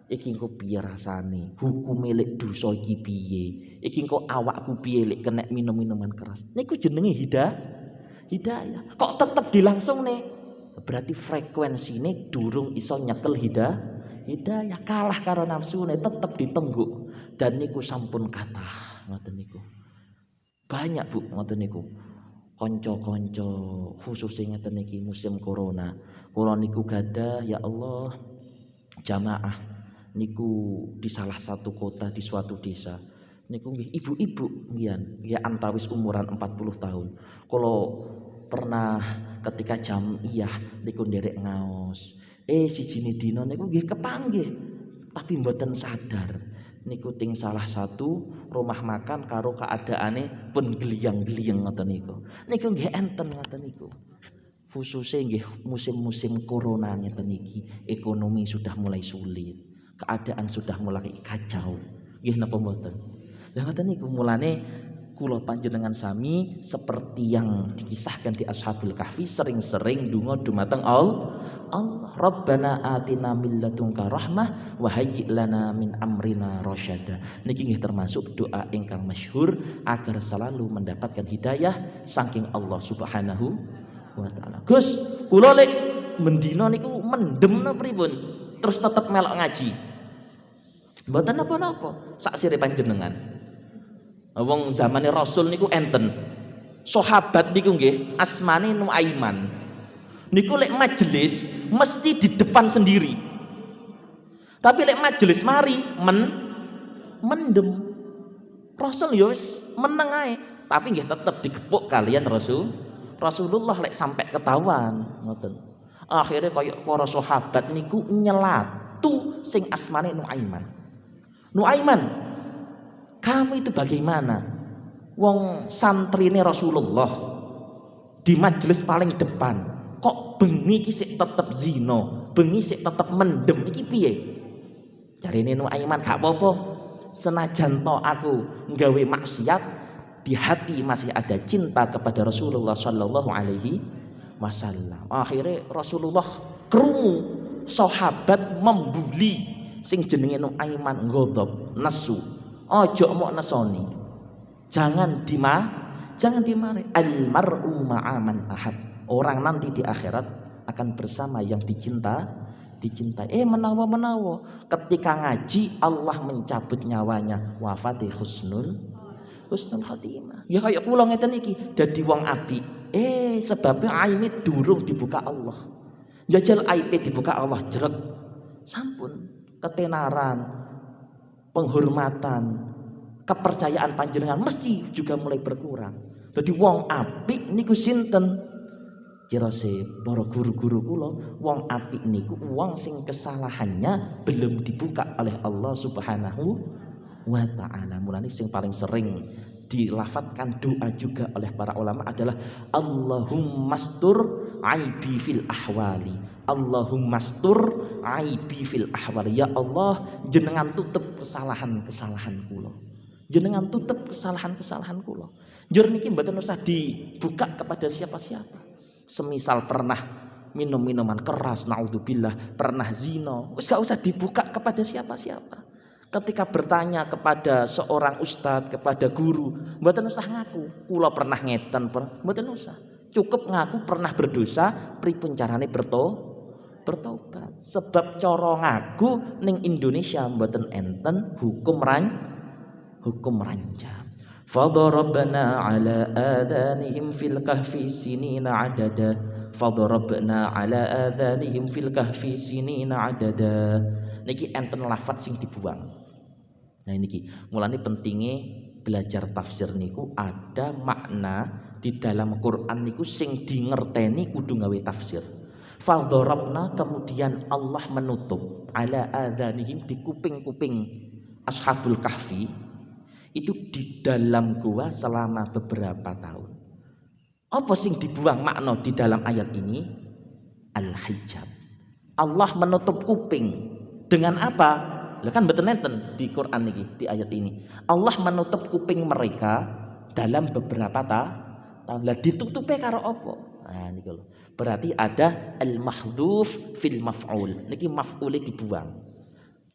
Iki engko piye rasane? Hukume lek dosa iki piye? Iki engko awakku piye lek kena minum minuman keras? Niku jenenge hidayah. Kok tetep dilangsungne? Berarti frekuensine durung iso nyekel hidayah. Kalah karo nafsune tetep ditengguk. Dan niku sampun kathah ngoten niku. Banyak Bu ngoten niku. Konco-konco khususnya ngeten niki musim corona. Kula niku gadah ya Allah jamaah niku di salah satu kota di suatu desa. Niku nggih ibu-ibu nggih antawis umuran 40 tahun. Kula pernah ketika jamiyah niku nderek ngaos. Sijine dina niku nggih kepanggih tapi mboten sadar. Niku ting salah satu rumah makan karo keadaane pun gliyang-gliyang ngoten niku. Niku nggih enten ngoten niku. Khususe nggih musim-musim corona ngeten niki, ekonomi sudah mulai sulit, keadaan sudah mulai kacau. Nggih napa mboten? Lah ngoten niku mulane kula panjenengan sami seperti yang dikisahkan di Ashabul Kahfi sering-sering donga dumateng Allah. Rabbana atina min ladunka rahmah wa hayyi' lana min amrina rasyada. Niki nggih termasuk doa ingkang masyhur agar selalu mendapatkan hidayah saking Allah Subhanahu wa taala. Gus, kula lek mendina niku mendem napa pripun? Terus tetep melok ngaji. Mboten napa-napa, sak sire panjenengan. Wong zamane Rasul niku enten. Sahabat niku nggih asmane Nuaiman. Niku lek majelis mesti di depan sendiri. Tapi lek majelis mari mendem. Rasul ya wis meneng ae, tapi nggih tetep digepuk kalian Rasulullah lek sampai ketahuan ngoten. Akhirnya kaya para sahabat niku nyelatu sing asmane Nuaiman. Nuaiman, kamu itu bagaimana? Wong santrine Rasulullah di majelis paling depan, kok bengi ki sik tetep zina, bengi sik tetep mendem, iki piye? Jarine Nuaiman, gak apa-apa. Senajan to aku nggawe maksiat, di hati masih ada cinta kepada Rasulullah sallallahu alaihi wasallam. Akhirnya Rasulullah krungu sahabat membuli sing jenenge Nuaiman nggodhop nesu. Ojo mok nesoni. Jangan dimari. Al mar'u ma'aman ahab. Orang nanti di akhirat akan bersama yang dicintai. Menawa ketika ngaji Allah mencabut nyawanya, wafati husnul khatimah. Ya kayak kula ngeten iki dadi wong apik. Sebabnya aib durung dibuka Allah. Jajal aib dibuka Allah jerek. Sampun ketenaran, penghormatan, kepercayaan panjenengan mesti juga mulai berkurang. Jadi wong apik niku sinten? Cirose para guru-guru kula, wong apik niku wong sing kesalahannya belum dibuka oleh Allah Subhanahu wa taala. Mulane sing paling sering dilafadzkan doa juga oleh para ulama adalah Allahummastur aibi fil ahwali. Allahummastur aibi fil ahwali. Ya Allah, jenengan tutup kesalahan-kesalahan kula. Jenengan tutup kesalahan-kesalahan kula. Njur niki mboten usah dibuka kepada siapa-siapa. Semisal pernah minum minuman keras, naudzubillah, pernah zina, wis gak usah dibuka kepada siapa-siapa. Ketika bertanya kepada seorang ustadz, kepada guru, mboten usah ngaku kula pernah ngeten, mboten usah. Cukup ngaku pernah berdosa, pripun carane bertobat. Sebab cara ngaku ning Indonesia mboten enten hukum ranjam. Fadarabna ala adhanihim fil kahfi sinina adada. Fadarabna ala adhanihim fil kahfi sinina adada. Niki enten lafadz sing dibuang. Nah niki mulane pentingnya belajar tafsir niku ada makna di dalam Quran niku sing dingerteni kudu gawe tafsir. Fadarabna kemudian Allah menutup ala adhanihim di kuping-kuping ashabul kahfi itu di dalam gua selama beberapa tahun. Apa sing dibuang makna di dalam ayat ini? Al-hijab. Allah menutup kuping dengan apa? Lah kan mboten enten di Quran niki di ayat ini. Allah menutup kuping mereka dalam beberapa tahun. Lah ditutupe karo apa? Nah niku lho. Berarti ada al-mahdhuf fil maf'ul. Niki maf'ule dibuang.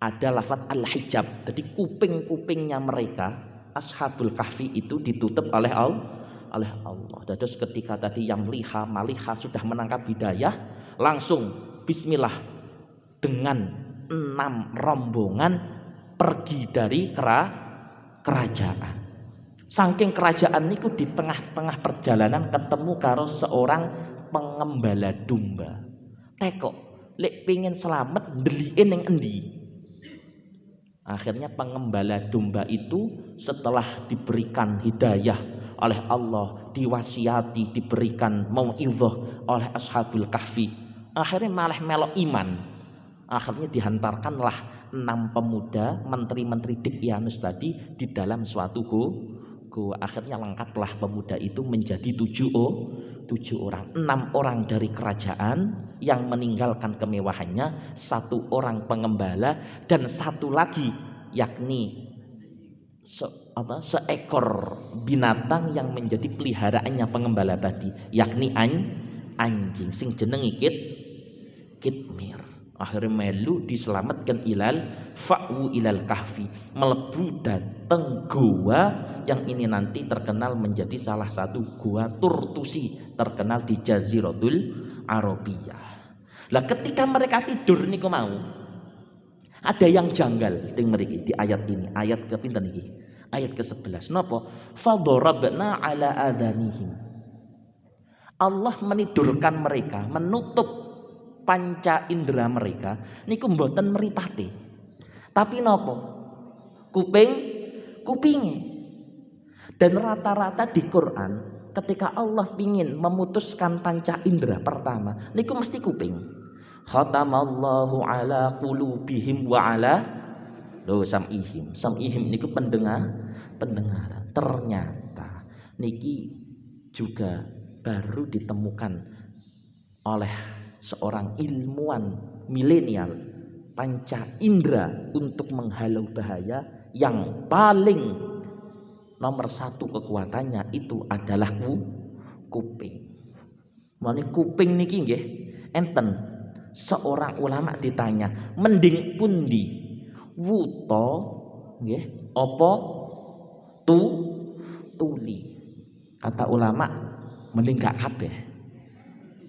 Ada lafaz al-hijab. Jadi kuping-kupingnya mereka Ashabul Kahfi itu ditutup oleh Allah. Terus ketika tadi yang maliha sudah menangkap hidayah, langsung bismillah dengan 6 rombongan pergi dari kerajaan. Saking kerajaan niku di tengah-tengah perjalanan ketemu karo seorang pengembala domba. Teko, lek pengin selamat ndelike ning endi? Akhirnya pengembala domba itu setelah diberikan hidayah oleh Allah, diwasiati, diberikan mau'izah oleh Ashabul Kahfi, akhirnya malah melok iman. Akhirnya dihantarkanlah 6 pemuda menteri-menteri Dikyanus tadi di dalam suatu gua. Akhirnya lengkaplah pemuda itu menjadi 7 orang. 6 orang dari kerajaan yang meninggalkan kemewahannya, 1 orang pengembala, dan 1 lagi yakni seekor binatang yang menjadi peliharaannya pengembala tadi, yakni anjing sing jenenge kitmir. Akhirnya melu diselamatkan fa'wu ilal kahfi, melebu dateng gua yang ini nanti terkenal menjadi salah satu gua Turtusi terkenal di Jaziratul Arabiyah. Lah ketika mereka tidur niku mau ada yang janggal ting mriki di ayat ini, ayat kepinten iki? Ayat ke-11. Napa? Fadarabna ala adhanihim. Allah menidurkan mereka, menutup panca indera mereka niku mboten mripate. Tapi napa? Kupinge. Dan rata-rata di Quran ketika Allah ingin memutuskan panca indera pertama niku mesti kuping. Khatamallahu ala qulubihim wa ala sam'ihim. Sam'ihim niku pendengaran. Ternyata niki juga baru ditemukan oleh seorang ilmuwan milenial, panca indera untuk menghalau bahaya yang paling nomor satu kekuatannya itu adalah kuping. Mulane kuping niki nggih enten seorang ulama ditanya, mending pundi wuto nggih apa tuli? Kata ulama mending gak kabeh.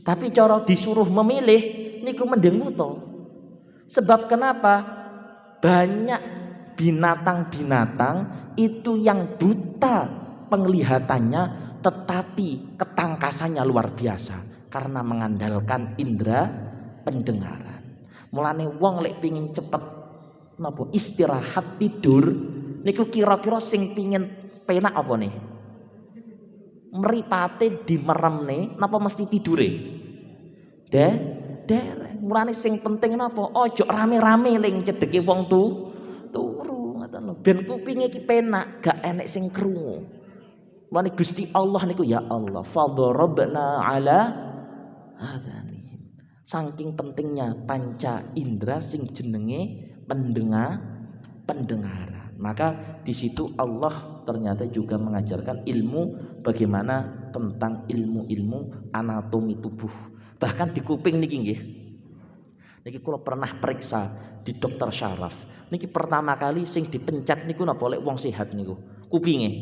Tapi cara disuruh memilih niku mending wuto. Sebab kenapa? Banyak binatang-binatang itu yang buta penglihatannya tetapi ketangkasannya luar biasa karena mengandalkan indera pendengaran. Mulane wong lek pingin cepet napa istirahat tidur niku kira-kira sing pingin penak apa nih? Mripate dimeremne napa mesti tidure? Dereng. Mulane sing penting napa? Ojo rame-rame ling cedheke wong turu ngoten lho. Ben kupinge iki penak, gak enek sing krungu. Mulane Gusti Allah niku ya Allah, fadharabna ala adhanihim. Saking pentingnya panca indera sing jenenge pendengaran. Maka di situ Allah ternyata juga mengajarkan ilmu bagaimana tentang ilmu-ilmu anatomi tubuh. Bahkan di kuping niki nggih. Niki kula pernah periksa di dokter syaraf. Niki pertama kali sing dipencet niku napa lek wong sehat niku? Kupinge.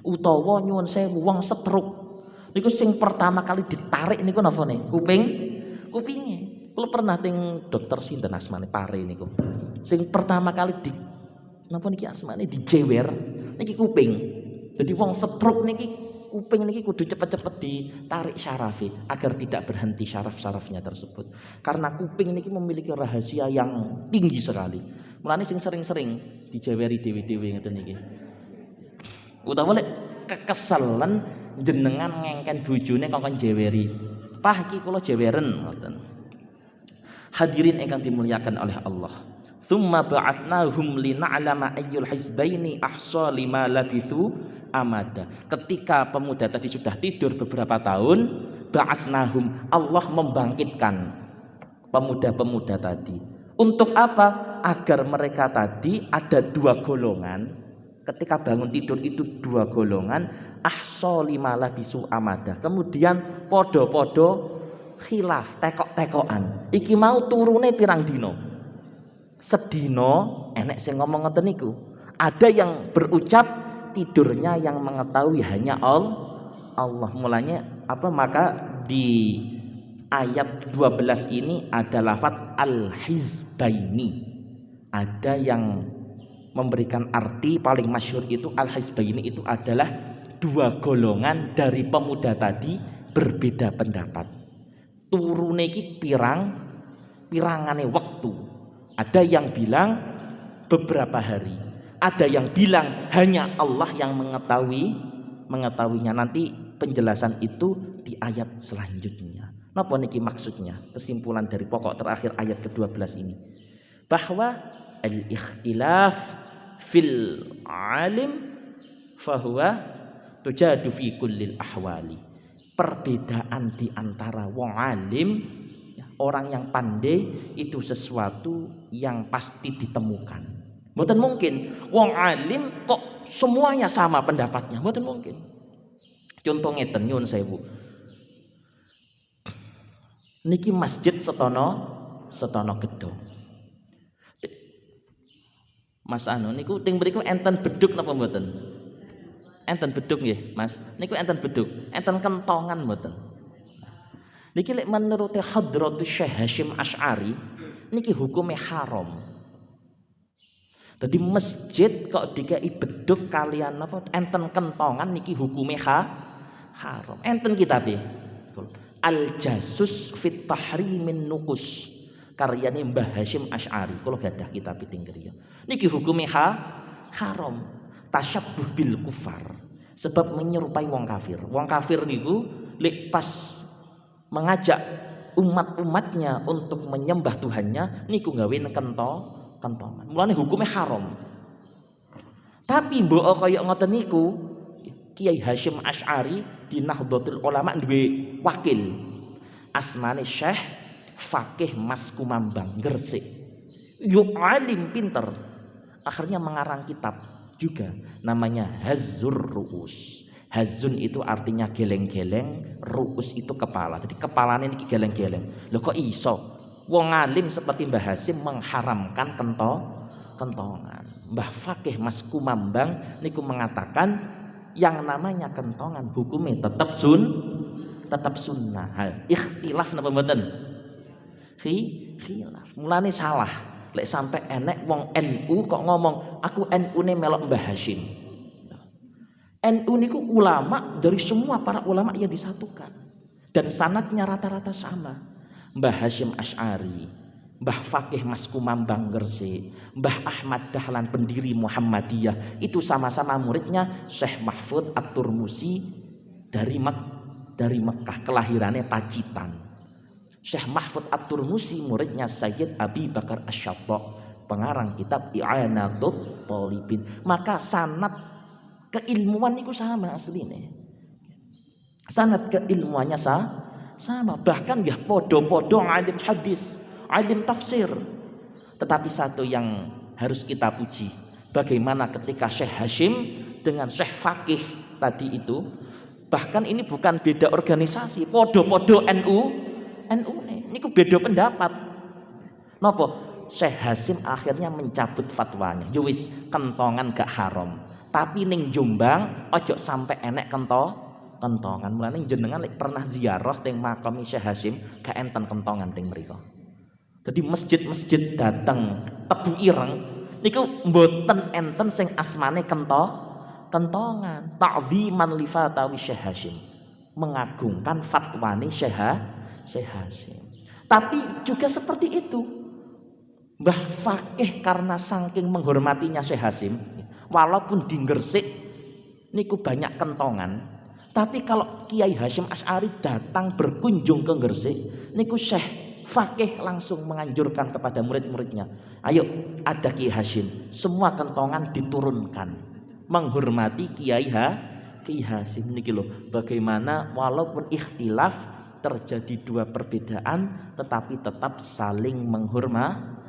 Utawa nyuwun sewu wong stroke. Niku sing pertama kali ditarik niku napa nih? Kupinge. Kula pernah teng dokter sinten asmane Pare niku. Sing pertama kali di napa niki asmane dijewer niki kuping. Jadi wong stroke niki kuping niki kudu cepet-cepet ditarik syarafe agar tidak berhenti syaraf-syarafnya tersebut. Karena kuping niki memiliki rahasia yang tinggi sekali. Mulane sing sering-sering dijeweri dewe-dewe ngeten niki. Utawa lek kekeselen jenengan ngengken bojone kongkon jeweri. Pah iki kula jeweren ngoten. Hadirin ingkang dimuliakan oleh Allah. Tsumma ba'atnahum lina'lama ayyul hizbaini ahsa lima labithu amada. Ketika pemuda tadi sudah tidur beberapa tahun, ba'asnahum, Allah membangkitkan pemuda-pemuda tadi. Untuk apa? Agar mereka tadi ada dua golongan. Ketika bangun tidur itu dua golongan, ahsa lima labithu amada. Kemudian podo-podo khilaf, tekok-tekokan. Iki mau turune pirang dino? Sedino enek sing ngomong ngeten niku. Ada yang berucap tidurnya yang mengetahui hanya Allah. Mulanya apa? Maka di ayat 12 ini ada lafaz al-hizbaini. Ada yang memberikan arti paling masyhur itu al-hizbaini itu adalah dua golongan dari pemuda tadi berbeda pendapat. Turune iki pirangane waktu. Ada yang bilang beberapa hari, ada yang bilang hanya Allah yang mengetahuinya. Nanti penjelasan itu di ayat selanjutnya. Napa niki maksudnya? Kesimpulan dari pokok terakhir ayat ke-12 ini. Bahwa al-ikhtilaf fil alim fahuwa tujadu fi kullil ahwali. Perbedaan di antara wong alim, orang yang pandai itu sesuatu yang pasti ditemukan. Mboten mungkin wong alim kok semuanya sama pendapatnya, mboten mungkin. Contoh ngeten nyuwun sewu. Niki masjid setono gedho. Mas anu niku teng mriku enten beduk napa mboten? Enten beduk nggih, Mas. Niku enten beduk, enten kentongan mboten? Niki lek menurut Hadratus Syekh Hasyim Asy'ari niki hukumnya haram. Jadi masjid kok dikai beduk kalian apa enten kentongan niki hukumnya haram. Enten kitabe. Al-Jasus fit Tahrimin Nuqus karyane Mbah Hasyim Asy'ari. Kula gadah kitab teng griya. Niki hukumnya haram. Tasyabbuh bil kufar. Sebab menyerupai wong kafir. Wong kafir niku lek pas mengajak umat-umatnya untuk menyembah Tuhannya niku gawe kentongan. Mulane hukumnya haram. Tapi mbok kaya ngoten niku Kiai Hasyim Asy'ari di Nahdlatul Ulama duwe wakil. Asmane Syekh Fakih Mas Kumambang Gresik. Yo alim pinter. Akhirnya mengarang kitab juga namanya Hazzur Ru'us. Hazun itu artinya geleng-geleng, ru'us itu kepala. Jadi kepalanya ini geleng-geleng. Loh kok iso? Wong alim seperti Mbah Hasyim mengharamkan kentongan. Mbah Fakih Mas Kumambang niku mengatakan yang namanya kentongan hukumnya tetap sunnah. Ikhtilaf napa mboten? Khilaf. Mulane salah. Lek sampai enek wong NU kok ngomong aku NU ne melok Mbah Hasyim. NU niku ulama dari semua para ulama yang disatukan dan sanadnya rata-rata sama. Mbah Hasyim Asy'ari, Mbah Fakih Mas Kumambang Gresik, Mbah Ahmad Dahlan pendiri Muhammadiyah itu sama-sama muridnya Syekh Mahfud At-Turmusi dari Mekah, kelahirannya Pacitan. Syekh Mahfud At-Turmusi muridnya Sayyid Abi Bakar Asy-Syatta', pengarang kitab I'anatut Thalibin. Maka sanad keilmuan itu sama aslinya. Sanad keilmuannya sama. Bahkan ya podo-podo alim hadis, alim tafsir. Tetapi satu yang harus kita puji, bagaimana ketika Syekh Hasyim dengan Syekh Fakih tadi itu, bahkan ini bukan beda organisasi, podo-podo NU niku beda pendapat. Napa? Syekh Hasyim akhirnya mencabut fatwanya. Yo wis kentongan gak haram. Tapi ning Jombang ojo sampai enek kentongan. Mulane jenengan lek pernah ziarah teng makam Syekh Hasyim gak enten kentongan teng mriku. Jadi masjid-masjid dateng Tebu Ireng niku mboten enten sing asmane kentongan. Ta'ziman li fatawi Syekh Hasyim. Mengagungkan fatwane Syekh Hasyim. Tapi juga seperti itu. Mbah Fakih karena saking menghormatinya Syekh Hasyim, walaupun di Gresik niku banyak kentongan, tapi kalau Kiai Hasyim Asy'ari datang berkunjung ke Gresik, niku Syekh Fakih langsung menganjurkan kepada murid-muridnya, ayo ada Kiai Hasyim, semua kentongan diturunkan, menghormati Kiai Hasyim niki lho. Bagaimana walaupun ikhtilaf terjadi dua perbedaan tetapi tetap saling menghormati.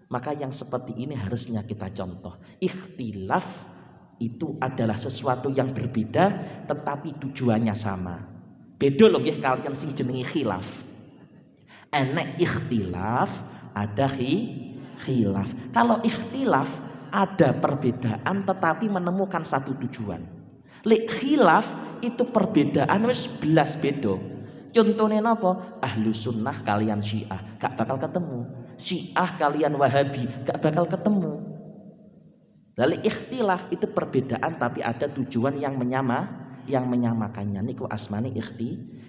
Maka yang seperti ini harusnya kita contoh. Ikhtilaf itu adalah sesuatu yang berbeda tetapi tujuannya sama. Beda loh ya kalian sing jenengi khilaf. Enek ikhtilaf, ada khilaf. Kalau ikhtilaf ada perbedaan tetapi menemukan satu tujuan. Lek khilaf itu perbedaan wis belas bedo. Contohnya napa? Ahlu sunnah kalian Syiah gak bakal ketemu. Syiah kalian Wahabi gak bakal ketemu. Lalu ikhtilaf itu perbedaan tapi ada tujuan yang menyamakannya. Niku asmane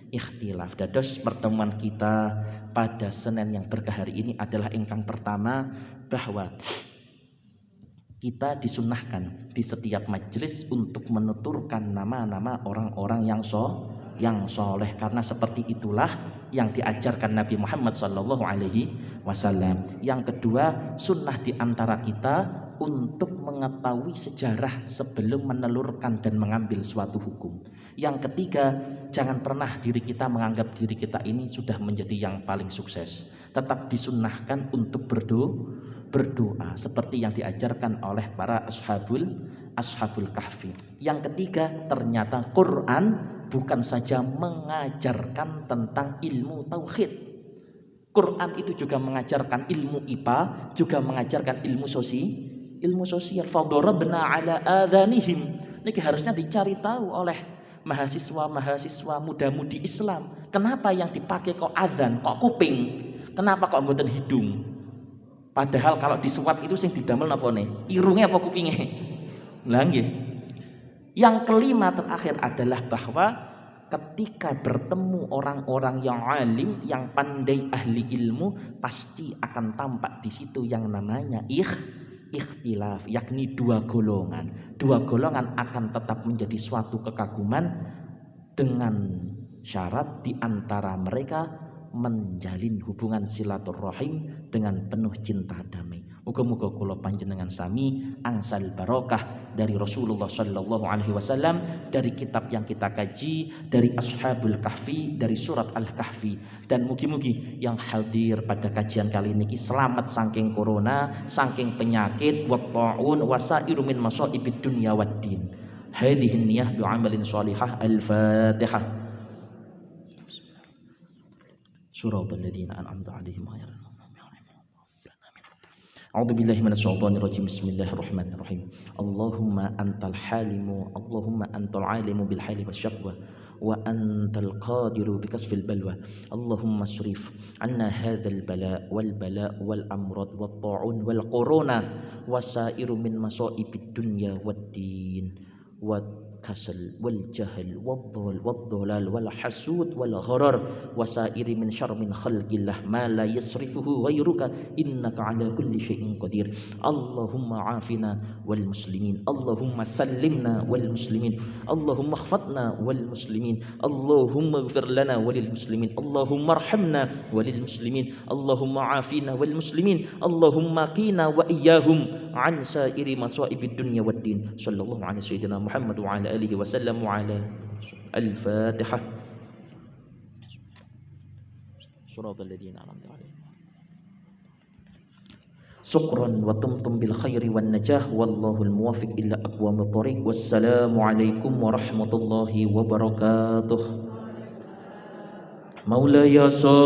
ikhtilaf. Dados pertemuan kita pada Senin yang berkah hari ini adalah ingkang pertama bahwa kita disunnahkan di setiap majelis untuk menuturkan nama-nama orang-orang yang soleh, karena seperti itulah yang diajarkan Nabi Muhammad SAW. Yang kedua, sunnah di antara kita untuk mengetahui sejarah sebelum menelurkan dan mengambil suatu hukum. Yang ketiga, jangan pernah diri kita menganggap diri kita ini sudah menjadi yang paling sukses. Tetap disunnahkan untuk berdoa seperti yang diajarkan oleh para ashabul kahfi. Yang ketiga, ternyata Quran bukan saja mengajarkan tentang ilmu tauhid. Quran itu juga mengajarkan ilmu IPA, juga mengajarkan ilmu sosial. Fadarabna ala adhanihim. Niki harusnya dicari tahu oleh mahasiswa muda-mudi Islam. Kenapa yang dipakai kok adzan, kok kuping? Kenapa kok mboten hidung? Padahal kalau disuap itu sing didamel napa ne? Irunge apa kupinge? Lah nggih. Yang kelima terakhir adalah bahwa ketika bertemu orang-orang yang alim, yang pandai ahli ilmu, pasti akan tampak di situ yang namanya ikhtilaf, yakni dua golongan. Dua golongan akan tetap menjadi suatu kekaguman dengan syarat di antara mereka menjalin hubungan silaturahim dengan penuh cinta damai. Muga-muga kula panjenengan sami angsal barokah dari Rasulullah sallallahu alaihi wasallam, dari kitab yang kita kaji, dari Ashabul Kahfi, dari surat Al-Kahfi, dan mugi-mugi yang hadir pada kajian kali ini selamat saking corona, saking penyakit, wa ta'un wasairu min masaibid dunya waddin. Hadhihi niyyah bi'amalin shalihah. Al-Fatihah. Suratul ladzina an'amta 'alaihim ghairil maghdubi 'alaihim waladdallin. A'udzu billahi minasyaitonir rajim. Bismillahirrahmanirrahim. Allahumma antal halimu, Allahumma antal alimu bil hali wasyaqwa, wa antal qadiru bikasfil balwa. Allahumma surif anna hadzal bala wal amrad wat ta'un wal corona wasairu min masaibid dunya waddin wa kasal wal jahal wad dhalal wal hasud wal gharar wasairi min syarr min khalqillah ma la yasrifuhu ghairuka innaka ala kulli syai'in qadir. Allahumma afina wal muslimin, Allahumma sallimna wal muslimin, Allahumma khfatna wal muslimin, Allahumma ighfir lana walil muslimin, Allahumma arhamna walil muslimin, Allahumma afina wal muslimin, Allahumma qina wa iyyahum an sairi masaibid dunya waddin. Sallallahu alaihi sayyidina Muhammad wa ala alihi wasallam wa ala al-Fatihah. Suratul ladzina an'amta 'alaihim. Syukran wa tumtum bil khairi wan najah wallahul muwaffiq ila aqwamit thoriq. Wassalamu alaikum warahmatullahi wabarakatuh. Maulaya